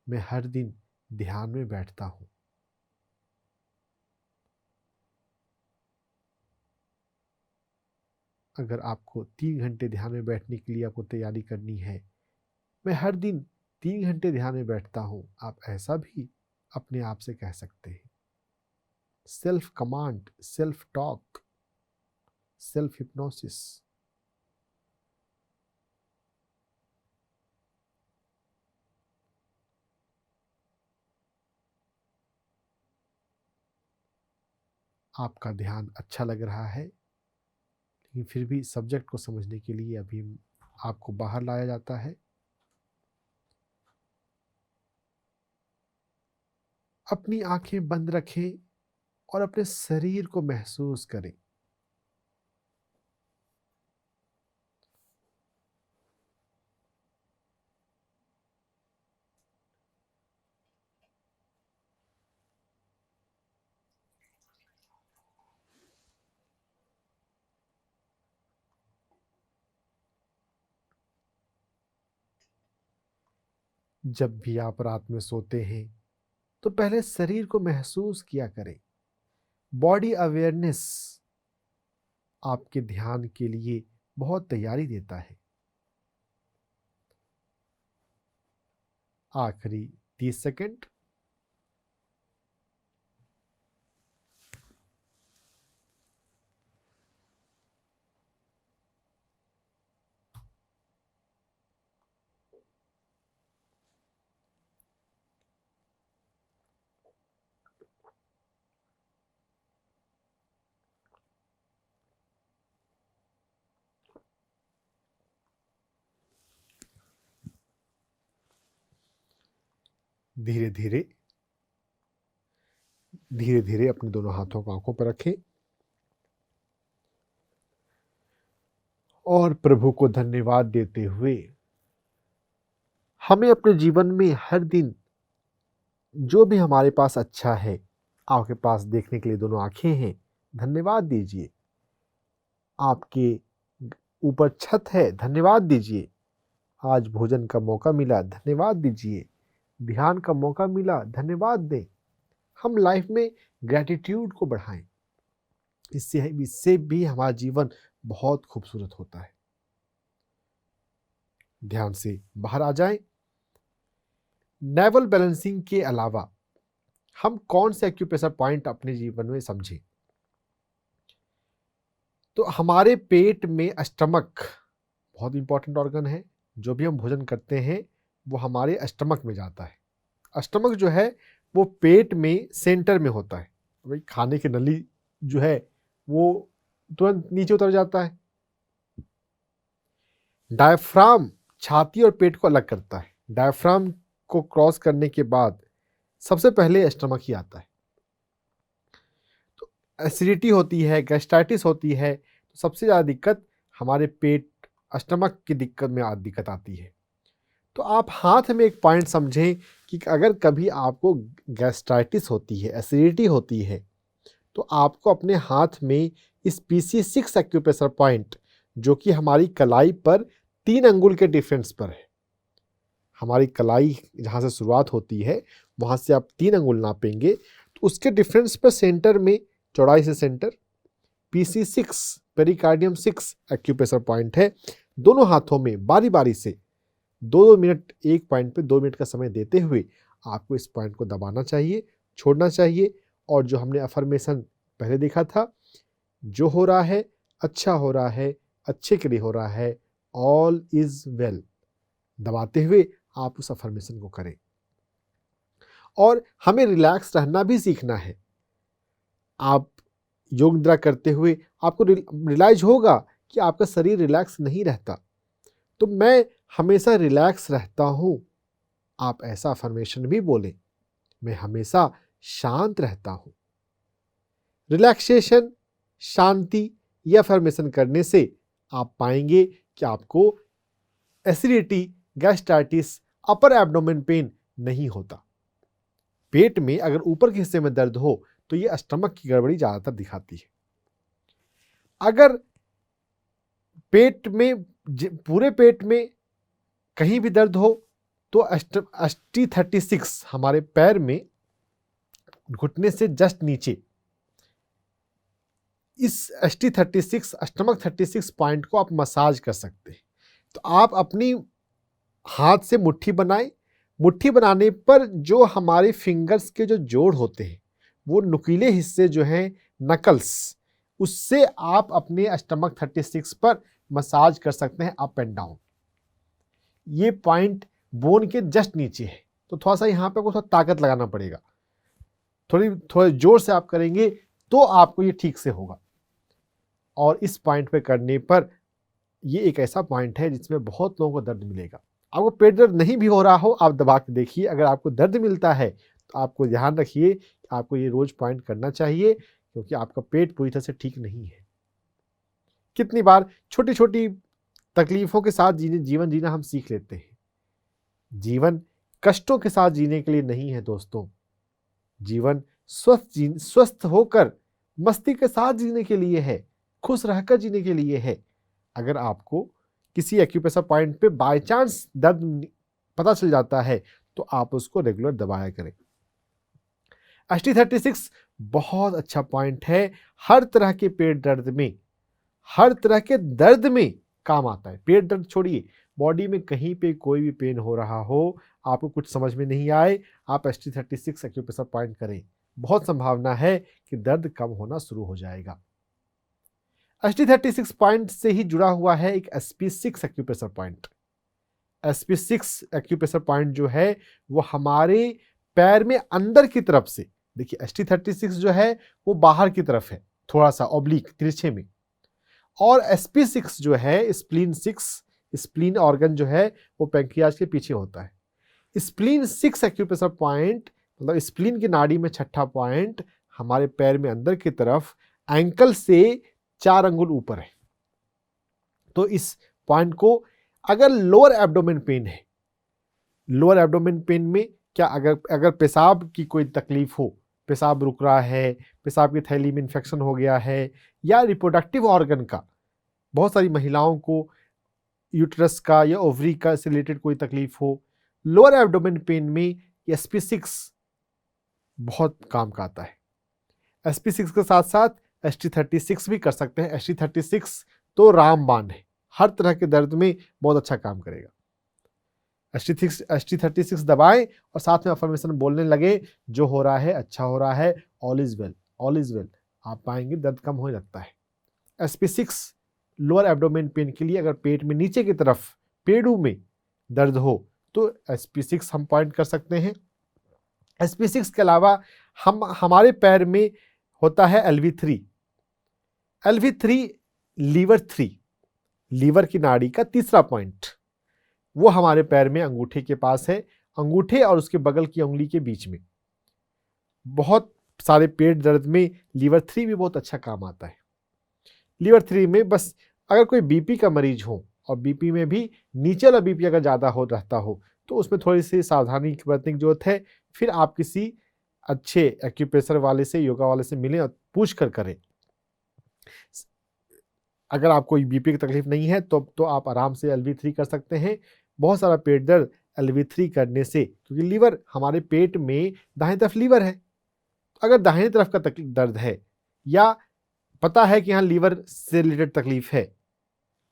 मैं हर दिन ध्यान में बैठता हूं। अगर आपको 3 घंटे ध्यान में बैठने के लिए आपको तैयारी करनी है, मैं हर दिन 3 घंटे ध्यान में बैठता हूं, आप ऐसा भी अपने आप से कह सकते हैं। Self command, self talk, self hypnosis. आपका ध्यान अच्छा लग रहा है, लेकिन फिर भी सब्जेक्ट को समझने के लिए अभी आपको बाहर लाया जाता है। अपनी आंखें बंद रखें और अपने शरीर को महसूस करें। जब भी आप रात में सोते हैं तो पहले शरीर को महसूस किया करें। बॉडी अवेयरनेस आपके ध्यान के लिए बहुत तैयारी देता है। आखिरी 30 सेकंड। धीरे धीरे धीरे धीरे अपने दोनों हाथों को आंखों पर रखें और प्रभु को धन्यवाद देते हुए हमें अपने जीवन में हर दिन जो भी हमारे पास अच्छा है, आपके पास देखने के लिए दोनों आंखें हैं, धन्यवाद दीजिए। आपके ऊपर छत है, धन्यवाद दीजिए। आज भोजन का मौका मिला, धन्यवाद दीजिए। ध्यान का मौका मिला, धन्यवाद दें। हम लाइफ में ग्रैटिट्यूड को बढ़ाएं, इससे भी हमारा जीवन बहुत खूबसूरत होता है। ध्यान से बाहर आ जाएं। नेवल बैलेंसिंग के अलावा हम कौन से एक्यूप्रेशर पॉइंट अपने जीवन में समझें? तो हमारे पेट में स्टमक बहुत इंपॉर्टेंट ऑर्गन है। जो भी हम भोजन करते हैं वो हमारे स्टमक में जाता है। स्टमक जो है वो पेट में सेंटर में होता है। भाई खाने की नली जो है वो तुरंत नीचे उतर जाता है। डायफ्राम छाती और पेट को अलग करता है। डायफ्राम को क्रॉस करने के बाद सबसे पहले स्टमक ही आता है। तो एसिडिटी होती है, गैस्ट्राइटिस होती है, तो सबसे ज़्यादा दिक्कत हमारे पेट स्टमक की दिक्कत आती है। तो आप हाथ में एक पॉइंट समझें कि अगर कभी आपको गैस्ट्राइटिस होती है, एसिडिटी होती है, तो आपको अपने हाथ में इस PC6 एक्यूप्रेशर पॉइंट, जो कि हमारी कलाई पर 3 अंगुल के डिफरेंस पर है। हमारी कलाई जहाँ से शुरुआत होती है वहाँ से आप 3 अंगुल नापेंगे, तो उसके डिफरेंस पर सेंटर में, चौड़ाई से centre, PC6 pericardium 6 acupressure point है। दोनों हाथों में बारी बारी से 2 मिनट, एक पॉइंट पे 2 मिनट का समय देते हुए आपको इस पॉइंट को दबाना चाहिए, छोड़ना चाहिए। और जो हमने अफर्मेशन पहले देखा था, जो हो रहा है अच्छा हो रहा है, अच्छे के लिए हो रहा है, ऑल इज वेल, दबाते हुए आप उस अफर्मेशन को करें। और हमें रिलैक्स रहना भी सीखना है। आप योग निद्रा करते हुए आपको रियलाइज होगा कि आपका शरीर रिलैक्स नहीं रहता, तो मैं हमेशा रिलैक्स रहता हूं, आप ऐसा अफर्मेशन भी बोलें, मैं हमेशा शांत रहता हूं। रिलैक्सेशन, शांति, यह अफर्मेशन करने से आप पाएंगे कि आपको acidity, gastritis, upper abdomen pain नहीं होता। पेट में अगर ऊपर के हिस्से में दर्द हो तो यह स्टमक की गड़बड़ी ज्यादातर दिखाती है। अगर पेट में, पूरे पेट में कहीं भी दर्द हो तो ST36 हमारे पैर में घुटने से जस्ट नीचे, इस ST36 स्टमक 36 पॉइंट को आप मसाज कर सकते हैं। तो आप अपनी हाथ से मुट्ठी बनाएं। मुट्ठी बनाने पर जो हमारे फिंगर्स के जो जोड़ होते हैं, वो नुकीले हिस्से जो हैं, नकल्स, उससे आप अपने स्टमक 36 पर मसाज कर सकते हैं अप एंड डाउन। ये पॉइंट बोन के जस्ट नीचे है, तो थोड़ा सा यहाँ पे आपको थोड़ा ताकत लगाना पड़ेगा, थोड़े जोर से आप करेंगे तो आपको ये ठीक से होगा। और इस पॉइंट पे करने पर ये एक ऐसा पॉइंट है जिसमें बहुत लोगों को दर्द मिलेगा। आपको पेट दर्द नहीं भी हो रहा हो, आप दबा के देखिए, अगर आपको दर्द मिलता है तो आपको ध्यान रखिए कि आपको ये रोज पॉइंट करना चाहिए, क्योंकि आपका पेट पूरी तरह से ठीक नहीं है। कितनी बार छोटी छोटी तकलीफों के साथ जीवन जीना हम सीख लेते हैं। जीवन कष्टों के साथ जीने के लिए नहीं है दोस्तों, जीवन स्वस्थ होकर मस्ती के साथ जीने के लिए है, खुश रहकर जीने के लिए है। अगर आपको किसी एक्यूप्रेशर पॉइंट पे बाय चांस दर्द पता चल जाता है तो आप उसको रेगुलर दबाया करें। ST36 बहुत अच्छा पॉइंट है, हर तरह के पेट दर्द में, हर तरह के दर्द में काम आता है। पेट दर्द छोड़िए, बॉडी में कहीं पे कोई भी पेन हो रहा हो, आपको कुछ समझ में नहीं आए, आप ST36 एक्यूप्रेशर पॉइंट करें, बहुत संभावना है कि दर्द कम होना शुरू हो जाएगा। ST36 पॉइंट से ही जुड़ा हुआ है एक SP6 acupressure point. SP6 acupressure point जो है वो हमारे पैर में अंदर की तरफ से, देखिए ST36 जो है वो बाहर की तरफ है, थोड़ा सा ऑब्लिक तिरछे में, और SP6 जो है स्प्लीन 6, स्प्लीन ऑर्गन जो है वो पैंक्रियाज के पीछे होता है। स्प्लीन 6 एक्यूप्रेशर पॉइंट मतलब स्प्लीन की नाड़ी में छठा पॉइंट हमारे पैर में अंदर की तरफ एंकल से 4 अंगुल ऊपर है। तो इस पॉइंट को अगर लोअर एब्डोमेन पेन है, लोअर एब्डोमेन पेन में क्या, अगर पेशाब की कोई तकलीफ हो, पेशाब रुक रहा है, पेशाब की थैली में इन्फेक्शन हो गया है, या रिप्रोडक्टिव ऑर्गन का, बहुत सारी महिलाओं को यूट्रस का या ओवरी का से रिलेटेड कोई तकलीफ हो, लोअर एब्डोमेन पेन में SP6 बहुत काम का आता है। SP6 के साथ साथ ST36 भी कर सकते हैं। ST36 तो रामबाण है, हर तरह के दर्द में बहुत अच्छा काम करेगा। ST36 दबाएं और साथ में अफर्मेशन बोलने लगे, जो हो रहा है अच्छा हो रहा है, all is well, all is well, आप पाएंगे दर्द कम होने लगता है। SP6 लोअर एब्डोमेन पेन के लिए, अगर पेट में नीचे की तरफ पेड़ू में दर्द हो तो SP6 हम पॉइंट कर सकते हैं। SP6 के अलावा हमारे पैर में होता है LV3। LV3 लीवर 3, लीवर की नाड़ी का तीसरा पॉइंट, वो हमारे पैर में अंगूठे के पास है, अंगूठे और उसके बगल की उंगली के बीच में। बहुत सारे पेट दर्द में लीवर 3 भी बहुत अच्छा काम आता है। लीवर 3 में बस अगर कोई BP का मरीज हो, और BP में भी नीचे वाला BP अगर ज़्यादा हो रहता हो तो उसमें थोड़ी सी सावधानी बरतने की जरूरत है। फिर आप किसी अच्छे एक्यूप्रेशर वाले से, योगा वाले से मिलें और पूछ कर करें। अगर आपको BP की तकलीफ नहीं है तो आप आराम से LV3 कर सकते हैं। बहुत सारा पेट दर्द LV3 करने से, क्योंकि लीवर हमारे पेट में दाहिनी तरफ लीवर है, अगर दाहिनी तरफ का दर्द है या पता है कि यहाँ लीवर से रिलेटेड तकलीफ है,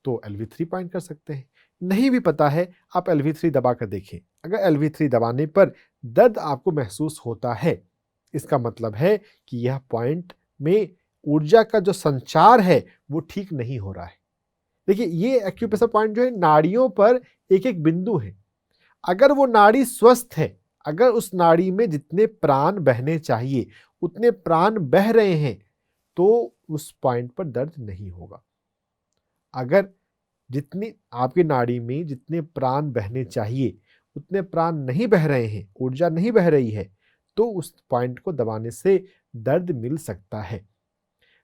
तो LV3 पॉइंट कर सकते हैं। नहीं भी पता है, आप LV3 दबा कर देखें। अगर LV3 दबाने पर दर्द आपको महसूस होता है, इसका मतलब है कि यह पॉइंट में ऊर्जा का जो संचार है वो ठीक नहीं हो रहा है। देखिए, ये एक्यूप्रेशर पॉइंट जो है नाड़ियों पर एक एक बिंदु है। अगर वो नाड़ी स्वस्थ है, अगर उस नाड़ी में जितने प्राण बहने चाहिए उतने प्राण बह रहे हैं, तो उस पॉइंट पर दर्द नहीं होगा। अगर जितनी आपकी नाड़ी में जितने प्राण बहने चाहिए उतने प्राण नहीं बह रहे हैं, ऊर्जा नहीं बह रही है, तो उस पॉइंट को दबाने से दर्द मिल सकता है।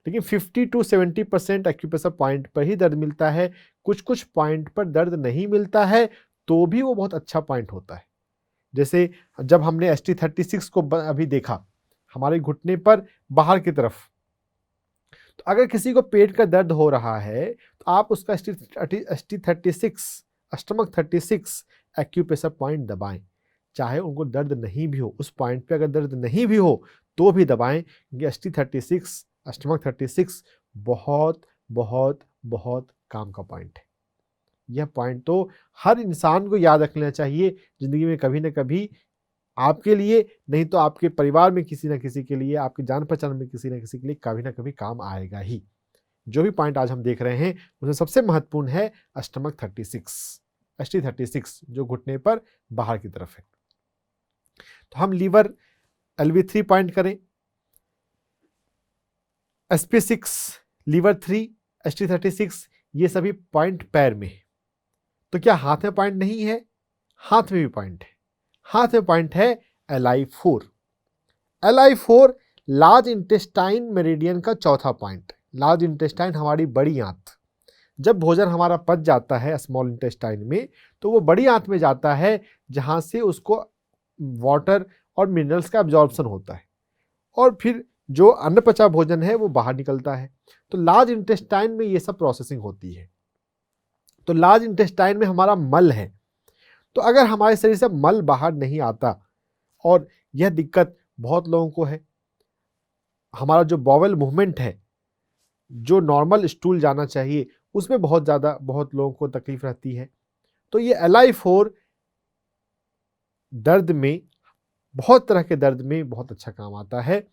लेकिन 50 to 70% एक्यूप्रेशर पॉइंट पर ही दर्द मिलता है। कुछ कुछ पॉइंट पर दर्द नहीं मिलता है तो भी वो बहुत अच्छा पॉइंट होता है। जैसे जब हमने ST36 को अभी देखा हमारे घुटने पर बाहर की तरफ, तो अगर किसी को पेट का दर्द हो रहा है तो आप उसका ST36 स्टमक 36 एक्यूप्रेशर पॉइंट दबाएं, चाहे उनको दर्द नहीं भी हो। उस पॉइंट पे अगर दर्द नहीं भी हो तो भी दबाएं, क्योंकि ST36 स्टमक 36 बहुत बहुत बहुत काम का पॉइंट है। यह पॉइंट तो हर इंसान को याद रखना चाहिए जिंदगी में, कभी ना कभी आपके लिए नहीं तो आपके परिवार में किसी ना किसी के लिए, आपकी जान पहचान में किसी ना किसी के लिए कभी ना कभी काम आएगा ही। जो भी पॉइंट आज हम देख रहे हैं उसमें सबसे महत्वपूर्ण है स्टमक 36 ST36 जो घुटने पर बाहर की तरफ है। तो हम लीवर LV3 पॉइंट करें, SP6 लीवर 3 ST36 ये सभी पॉइंट पैर में। तो क्या हाथ में पॉइंट नहीं है? हाथ में भी पॉइंट है। हाथ में पॉइंट है LI4। LI4 large intestine meridian का चौथा पॉइंट। लार्ज इंटेस्टाइन हमारी बड़ी आंत। जब भोजन हमारा पच जाता है स्मॉल इंटेस्टाइन में, तो वो बड़ी आंत में जाता है जहां से उसको वाटर और मिनरल्स का एब्जॉर्प्शन होता है और फिर जो अनपचा भोजन है वो बाहर निकलता है। तो लार्ज इंटेस्टाइन में ये सब प्रोसेसिंग होती है। तो लार्ज इंटेस्टाइन में हमारा मल है। तो अगर हमारे शरीर से मल बाहर नहीं आता, और यह दिक्कत बहुत लोगों को है, हमारा जो बॉवेल मूवमेंट है, जो नॉर्मल स्टूल जाना चाहिए, उसमें बहुत लोगों को तकलीफ रहती है। तो ये LI4 दर्द में, बहुत तरह के दर्द में बहुत अच्छा काम आता है।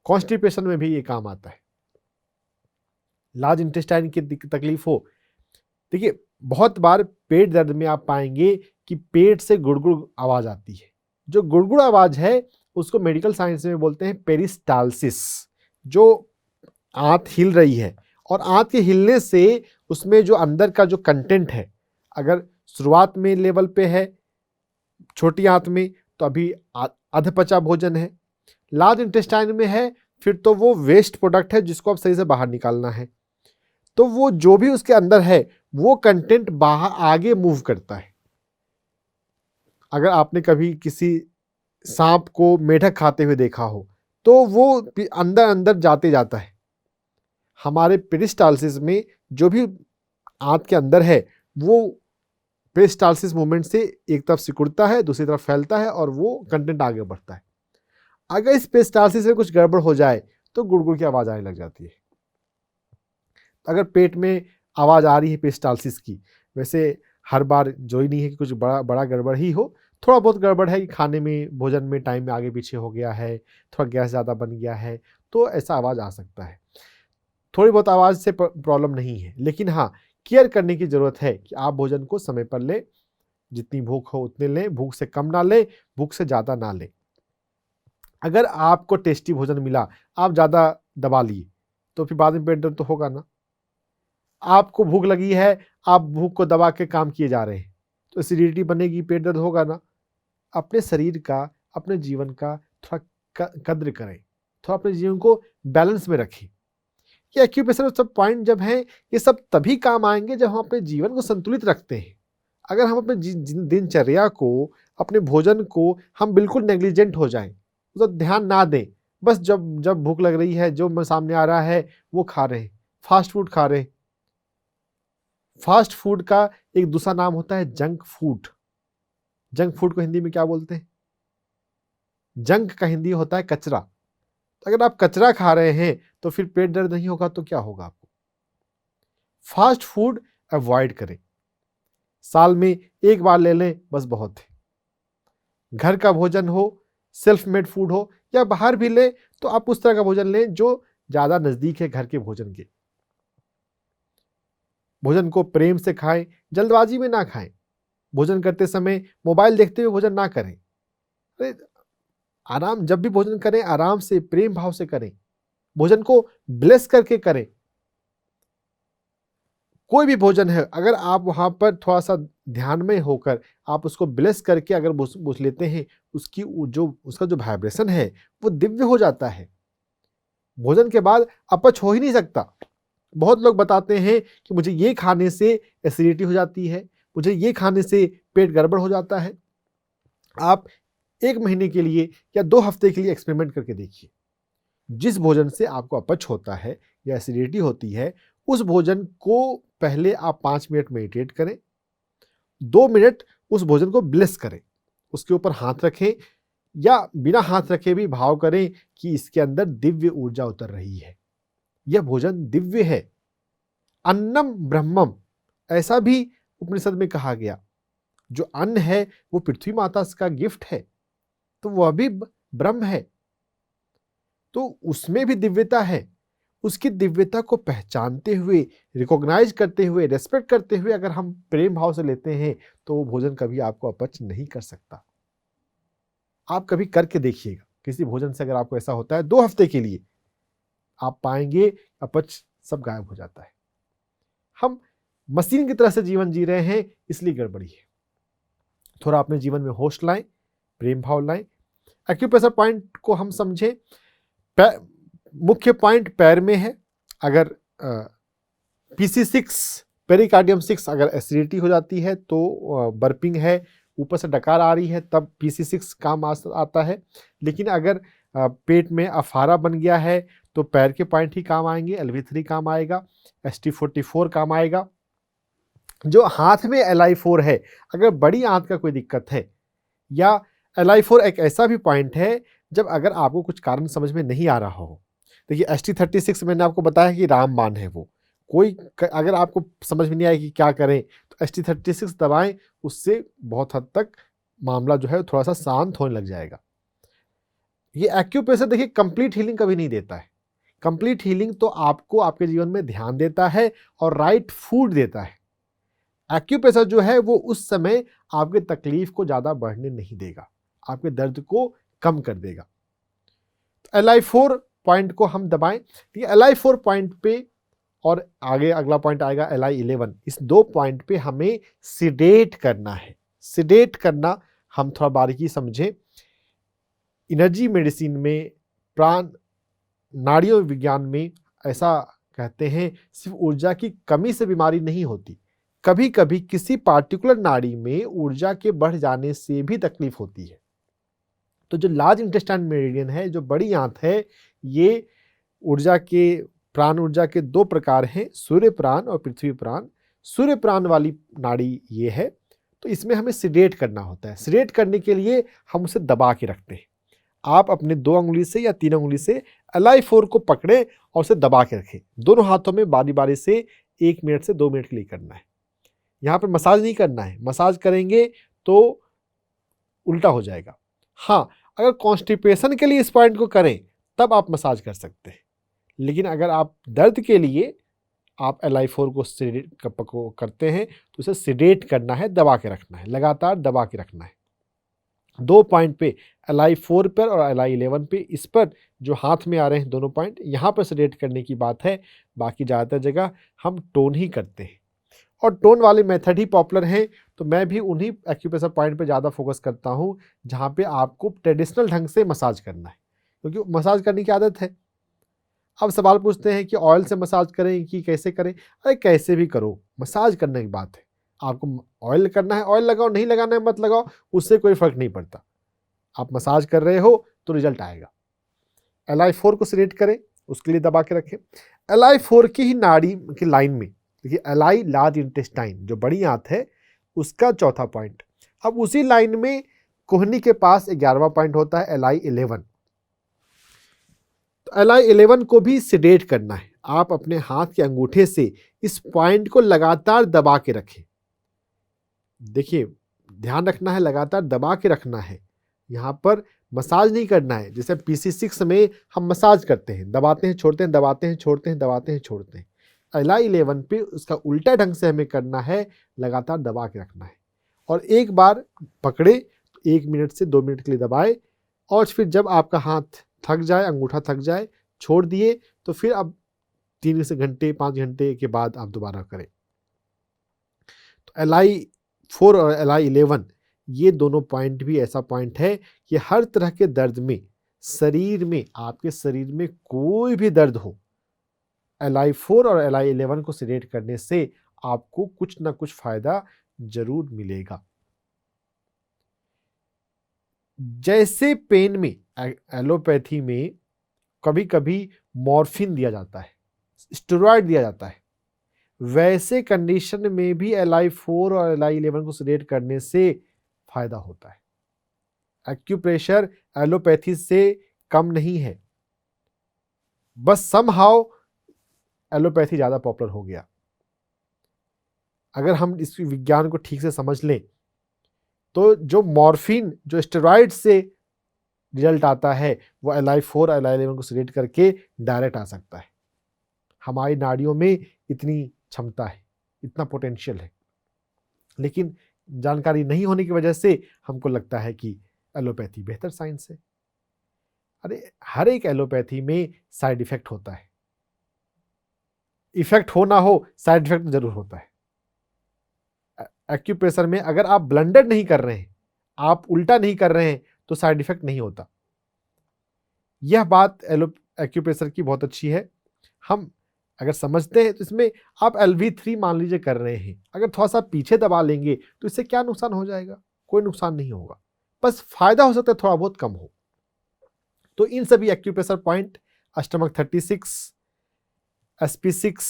कॉन्स्टिपेशन में भी ये काम आता है। लार्ज इंटेस्टाइन की तकलीफ हो, देखिए बहुत बार पेट दर्द में आप पाएंगे कि पेट से गुड़गुड़ आवाज आती है। जो गुड़गुड़ आवाज है उसको मेडिकल साइंस में बोलते हैं पेरिस्टाल्सिस। जो आंत हिल रही है और आंत के हिलने से उसमें जो अंदर का जो कंटेंट है, अगर शुरुआत में लेवल पे है छोटी आंत में तो अभी अधपचा भोजन है, लार्ज इंटेस्टाइन में है फिर तो वो वेस्ट प्रोडक्ट है जिसको अब सही से बाहर निकालना है। तो वो जो भी उसके अंदर है वो कंटेंट बाहर आगे मूव करता है। अगर आपने कभी किसी सांप को मेढक खाते हुए देखा हो तो वो अंदर अंदर जाते जाता है। हमारे पेरिस्टाल्सिस में जो भी आंत के अंदर है वो पेरिस्टाल्सिस मूवमेंट से एक तरफ सिकुड़ता है, दूसरी तरफ फैलता है और वो कंटेंट आगे बढ़ता है। अगर इस पेरिस्टाल्सिस में कुछ गड़बड़ हो जाए तो गुड़गुड़ की आवाज आने लग जाती है। अगर पेट में आवाज आ रही है पेरिस्टाल्सिस की, वैसे हर बार जो ही नहीं है कि कुछ बड़ा गड़बड़ ही हो, थोड़ा बहुत गड़बड़ है कि खाने में भोजन में टाइम में आगे पीछे हो गया है, थोड़ा गैस ज़्यादा बन गया है, तो ऐसा आवाज़ आ सकता है। थोड़ी बहुत आवाज़ से प्रॉब्लम नहीं है, लेकिन हाँ केयर करने की ज़रूरत है कि आप भोजन को समय पर लें, जितनी भूख हो उतने लें, भूख से कम ना लें, भूख से ज़्यादा ना लें। अगर आपको टेस्टी भोजन मिला, आप ज़्यादा दबा लिए तो फिर बाद में पेट दर्द तो होगा ना। आपको भूख लगी है, आप भूख को दबा के काम किए जा रहे हैं तो एसिडिटी बनेगी, पेट दर्द होगा ना। अपने शरीर का, अपने जीवन का थोड़ा कद्र करें, थोड़ा अपने जीवन को बैलेंस में रखें। ये एक्यूप्रेशर सब पॉइंट जब हैं, ये सब तभी काम आएंगे जब हम अपने जीवन को संतुलित रखते हैं। अगर हम अपने दिनचर्या को, अपने भोजन को हम बिल्कुल नेग्लिजेंट हो जाएं, तो ध्यान ना दें, बस जब भूख लग रही है, जो सामने आ रहा है वो खा रहे हैं, फास्ट फूड खा रहे हैं। फास्ट फूड का एक दूसरा नाम होता है जंक फूड। जंक फूड को हिंदी में क्या बोलते हैं? जंक का हिंदी होता है कचरा। तो अगर आप कचरा खा रहे हैं तो फिर पेट दर्द नहीं होगा तो क्या होगा आपको? फास्ट फूड अवॉइड करें, साल में एक बार ले लें बस बहुत है। घर का भोजन हो, सेल्फ मेड फूड हो या बाहर भी लें तो आप उस तरह का भोजन लें जो ज़्यादा नज़दीक है घर के भोजन के। भोजन को प्रेम से खाएं, जल्दबाजी में ना खाएं। भोजन करते समय मोबाइल देखते हुए भोजन ना करें। अरे आराम, जब भी भोजन करें आराम से प्रेम भाव से करें, भोजन को ब्लेस करके करें। कोई भी भोजन है, अगर आप वहाँ पर थोड़ा सा ध्यान में होकर आप उसको ब्लेस करके अगर बुझ लेते हैं, उसका जो वाइब्रेशन है वो दिव्य हो जाता है। भोजन के बाद अपच हो ही नहीं सकता। बहुत लोग बताते हैं कि मुझे ये खाने से एसिडिटी हो जाती है, मुझे ये खाने से पेट गड़बड़ हो जाता है। आप 1 महीने के लिए या 2 हफ्ते के लिए एक्सपेरिमेंट करके देखिए। जिस भोजन से आपको अपच होता है या एसिडिटी होती है, उस भोजन को पहले आप 5 मिनट मेडिटेट करें, 2 मिनट उस भोजन को ब्लेस करें, उसके ऊपर हाथ रखें या बिना हाथ रखे भी भाव करें कि इसके अंदर दिव्य ऊर्जा उतर रही है, यह भोजन दिव्य है। अन्नम ब्रह्मम, ऐसा भी उपनिषद में कहा गया। जो अन्न है वो पृथ्वी माता का गिफ्ट है, तो वह भी ब्रह्म है, तो उसमें भी दिव्यता है। उसकी दिव्यता को पहचानते हुए, रिकॉग्नाइज करते हुए, रेस्पेक्ट करते हुए अगर हम प्रेम भाव से लेते हैं तो वो भोजन कभी आपको अपच नहीं कर सकता। आप कभी करके देखिएगा, किसी भोजन से अगर आपको ऐसा होता है 2 हफ्ते के लिए, आप पाएंगे अपच सब गायब हो जाता है। हम मशीन की तरह से जीवन जी रहे हैं, इसलिए गड़बड़ी है। थोड़ा अपने जीवन में होश लाएं, प्रेम भाव लाएं। एक्यूप्रेशर पॉइंट को हम समझें। मुख्य पॉइंट पैर में है। अगर PC6 पेरिकार्डियम 6 अगर एसिडिटी हो जाती है तो बर्पिंग है, ऊपर से डकार आ रही है, तब PC6 काम आता है। लेकिन अगर पेट में अफारा बन गया है तो पैर के पॉइंट ही काम आएंगे। LV3 काम आएगा, ST44 काम आएगा। जो हाथ में LI4 है, अगर बड़ी आंत का कोई दिक्कत है, या LI4 एक ऐसा भी पॉइंट है जब अगर आपको कुछ कारण समझ में नहीं आ रहा हो। देखिए ST36 मैंने आपको बताया कि रामबाण है वो। कोई अगर आपको समझ में नहीं आए कि क्या करें तो ST36 दबाएं, उससे बहुत हद तक मामला जो है थोड़ा सा शांत होने लग जाएगा। ये एक्यूप्रेशर देखिए कंप्लीट हीलिंग कभी नहीं देता है। कंप्लीट हीलिंग तो आपको आपके जीवन में ध्यान देता है और राइट फूड देता है। एक्यूप्रेशर जो है वो उस समय आपके तकलीफ को ज़्यादा बढ़ने नहीं देगा, आपके दर्द को कम कर देगा। तो LI4 पॉइंट को हम दबाएं। LI4 पॉइंट पे और आगे अगला पॉइंट आएगा LI11। इस 2 पॉइंट पे हमें सिडेट करना है। सिडेट करना हम थोड़ा बारीकी समझें। एनर्जी मेडिसिन में, प्राण नाड़ियों विज्ञान में ऐसा कहते हैं, सिर्फ ऊर्जा की कमी से बीमारी नहीं होती, कभी कभी किसी पार्टिकुलर नाड़ी में ऊर्जा के बढ़ जाने से भी तकलीफ होती है। तो जो लार्ज इंटेस्टाइन मेरिडियन है, जो बड़ी आंत है, ये ऊर्जा के, प्राण ऊर्जा के 2 प्रकार हैं, सूर्य प्राण और पृथ्वी प्राण। सूर्य प्राण वाली नाड़ी ये है, तो इसमें हमें सिडेट करना होता है। सिडेट करने के लिए हम उसे दबा के रखते हैं। आप अपने 2 अंगुली से या 3 अंगुली से LI4 को पकड़ें और उसे दबा के रखें। दोनों हाथों में बारी बारी से 1 मिनट से 2 मिनट के लिए करना है। यहाँ पर मसाज नहीं करना है, मसाज करेंगे तो उल्टा हो जाएगा। हाँ, अगर कॉन्स्टिपेशन के लिए इस पॉइंट को करें तब आप मसाज कर सकते हैं, लेकिन अगर आप दर्द के लिए आप LI4 को करते हैं तो उसे सिडेट करना है, दबा के रखना है, लगातार दबा के रखना है। 2 पॉइंट पे, LI4 पर और LI11 पे, इस पर जो हाथ में आ रहे हैं दोनों पॉइंट, यहाँ पर सिडेट करने की बात है। बाकी ज़्यादातर जगह हम टोन ही करते हैं और टोन वाले मेथड ही पॉपुलर हैं। तो मैं भी उन्हीं एक्यूप्रेशर पॉइंट पे ज़्यादा फोकस करता हूँ जहाँ पे आपको ट्रेडिशनल ढंग से मसाज करना है, क्योंकि मसाज करने की आदत है। अब सवाल पूछते हैं कि ऑयल से मसाज करें कि कैसे करें। अरे कैसे भी करो, मसाज करने की बात है। आपको ऑयल करना है ऑयल लगाओ, नहीं लगाना है मत लगाओ, उससे कोई फर्क नहीं पड़ता। आप मसाज कर रहे हो तो रिजल्ट आएगा। LI4 को सिलेक्ट करें, उसके लिए दबा के रखें। LI4 की ही नाड़ी की लाइन में देखिए LI लार्ज इंटेस्टाइन जो बड़ी आंत है उसका चौथा पॉइंट। अब उसी लाइन में कोहनी के पास 11वां पॉइंट होता है LI11। तो LI11 को भी सिडेट करना है। आप अपने हाथ के अंगूठे से इस पॉइंट को लगातार दबा के रखें। देखिए, ध्यान रखना है, लगातार दबा के रखना है, यहाँ पर मसाज नहीं करना है। जैसे PC6 में हम मसाज करते हैं, दबाते हैं छोड़ते हैं, दबाते हैं छोड़ते हैं, दबाते हैं छोड़ते हैं। LI11 पे उसका उल्टा ढंग से हमें करना है, लगातार दबा के रखना है। और एक बार पकड़े 1 मिनट से 2 मिनट के लिए दबाए, और फिर जब आपका हाथ थक जाए, अंगूठा थक जाए, छोड़ दिए, तो फिर अब 3 घंटे 5 घंटे के बाद आप दोबारा करें। तो LI4 और LI11 ये दोनों पॉइंट भी ऐसा पॉइंट है कि हर तरह के दर्द में, शरीर में, आपके शरीर में कोई भी दर्द हो, LI4 और LI11 को सिलेक्ट करने से आपको कुछ ना कुछ फायदा जरूर मिलेगा। जैसे पेन में, एलोपैथी में कभी कभी मॉर्फिन दिया जाता है, स्टेरॉयड दिया जाता है, वैसे कंडीशन में भी LI4 और LI11 को सिलेक्ट करने से फायदा होता है। एक्यूप्रेशर एलोपैथी से कम नहीं है, बस समहाउ एलोपैथी ज्यादा पॉपुलर हो गया। अगर हम इस विज्ञान को ठीक से समझ लें तो जो मॉर्फिन, जो स्टेरॉइड से रिजल्ट आता है, वो LI4 और LI11 को सिलेक्ट करके डायरेक्ट आ सकता है। हमारी नाड़ियों में इतनी क्षमता है, इतना पोटेंशियल है, लेकिन जानकारी नहीं होने की वजह से हमको लगता है कि एलोपैथी बेहतर साइंस है। अरे, हर एक एलोपैथी में साइड इफेक्ट होता है, इफेक्ट हो ना हो, साइड इफेक्ट जरूर होता है। एक्यूप्रेशर में अगर आप ब्लंडर नहीं कर रहे हैं, आप उल्टा नहीं कर रहे हैं, तो साइड इफेक्ट नहीं होता। यह बात एक्यूप्रेशर की बहुत अच्छी है। हम अगर समझते हैं तो इसमें आप LV3 मान लीजिए कर रहे हैं, अगर थोड़ा सा पीछे दबा लेंगे तो इससे क्या नुकसान हो जाएगा? कोई नुकसान नहीं होगा, बस फायदा हो सकता है थोड़ा बहुत कम हो। तो इन सभी acupressure point, stomach 36, SP6,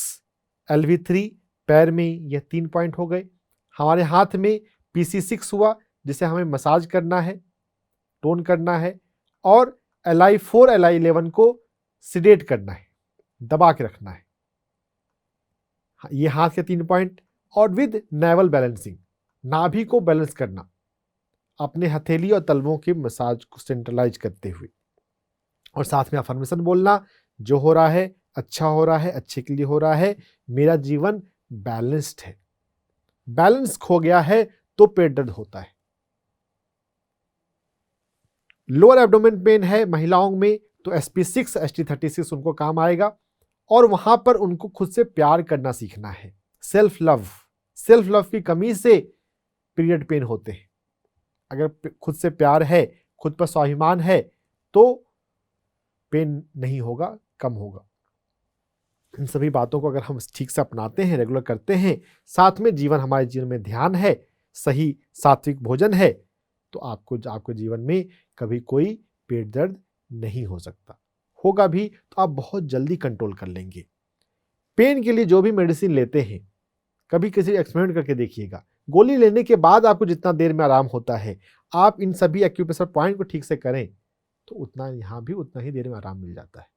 LV3, पैर में यह 3 पॉइंट हो गए। हमारे हाथ में PC6 हुआ, जिसे हमें मसाज करना है, टोन करना है, और LI4 LI11 को सिडेट करना है, दबा के रखना है। ये हाथ के 3 पॉइंट, और विद नेवल बैलेंसिंग, नाभि को बैलेंस करना अपने हथेली और तलवों के मसाज को सेंट्रलाइज करते हुए, और साथ में अफर्मेशन बोलना, जो हो रहा है अच्छा हो रहा है, अच्छे के लिए हो रहा है, मेरा जीवन बैलेंस्ड है। बैलेंस खो गया है तो पेट दर्द होता है। लोअर एब्डोमेन पेन है महिलाओं में, तो SP6 ST36 उनको काम आएगा, और वहां पर उनको खुद से प्यार करना सीखना है। सेल्फ लव की कमी से पीरियड पेन होते हैं। अगर खुद से प्यार है, खुद पर स्वाभिमान है, तो पेन नहीं होगा, कम होगा। इन सभी बातों को अगर हम ठीक से अपनाते हैं, रेगुलर करते हैं, साथ में हमारे जीवन में ध्यान है, सही सात्विक भोजन है, तो आपको जीवन में कभी कोई पेट दर्द नहीं हो सकता। होगा भी तो आप बहुत जल्दी कंट्रोल कर लेंगे। पेन के लिए जो भी मेडिसिन लेते हैं, कभी किसी एक्सपेरिमेंट करके देखिएगा, गोली लेने के बाद आपको जितना देर में आराम होता है, आप इन सभी एक्यूप्रेशर पॉइंट को ठीक से करें तो उतना यहाँ भी उतना ही देर में आराम मिल जाता है।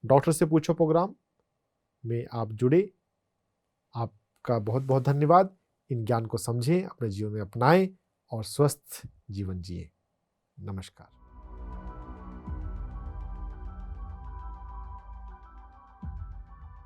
डॉक्टर से पूछो प्रोग्राम में आप जुड़े, आपका बहुत बहुत धन्यवाद। इन ज्ञान को समझें, अपने जीवन में अपनाएं और स्वस्थ जीवन जिए। नमस्कार।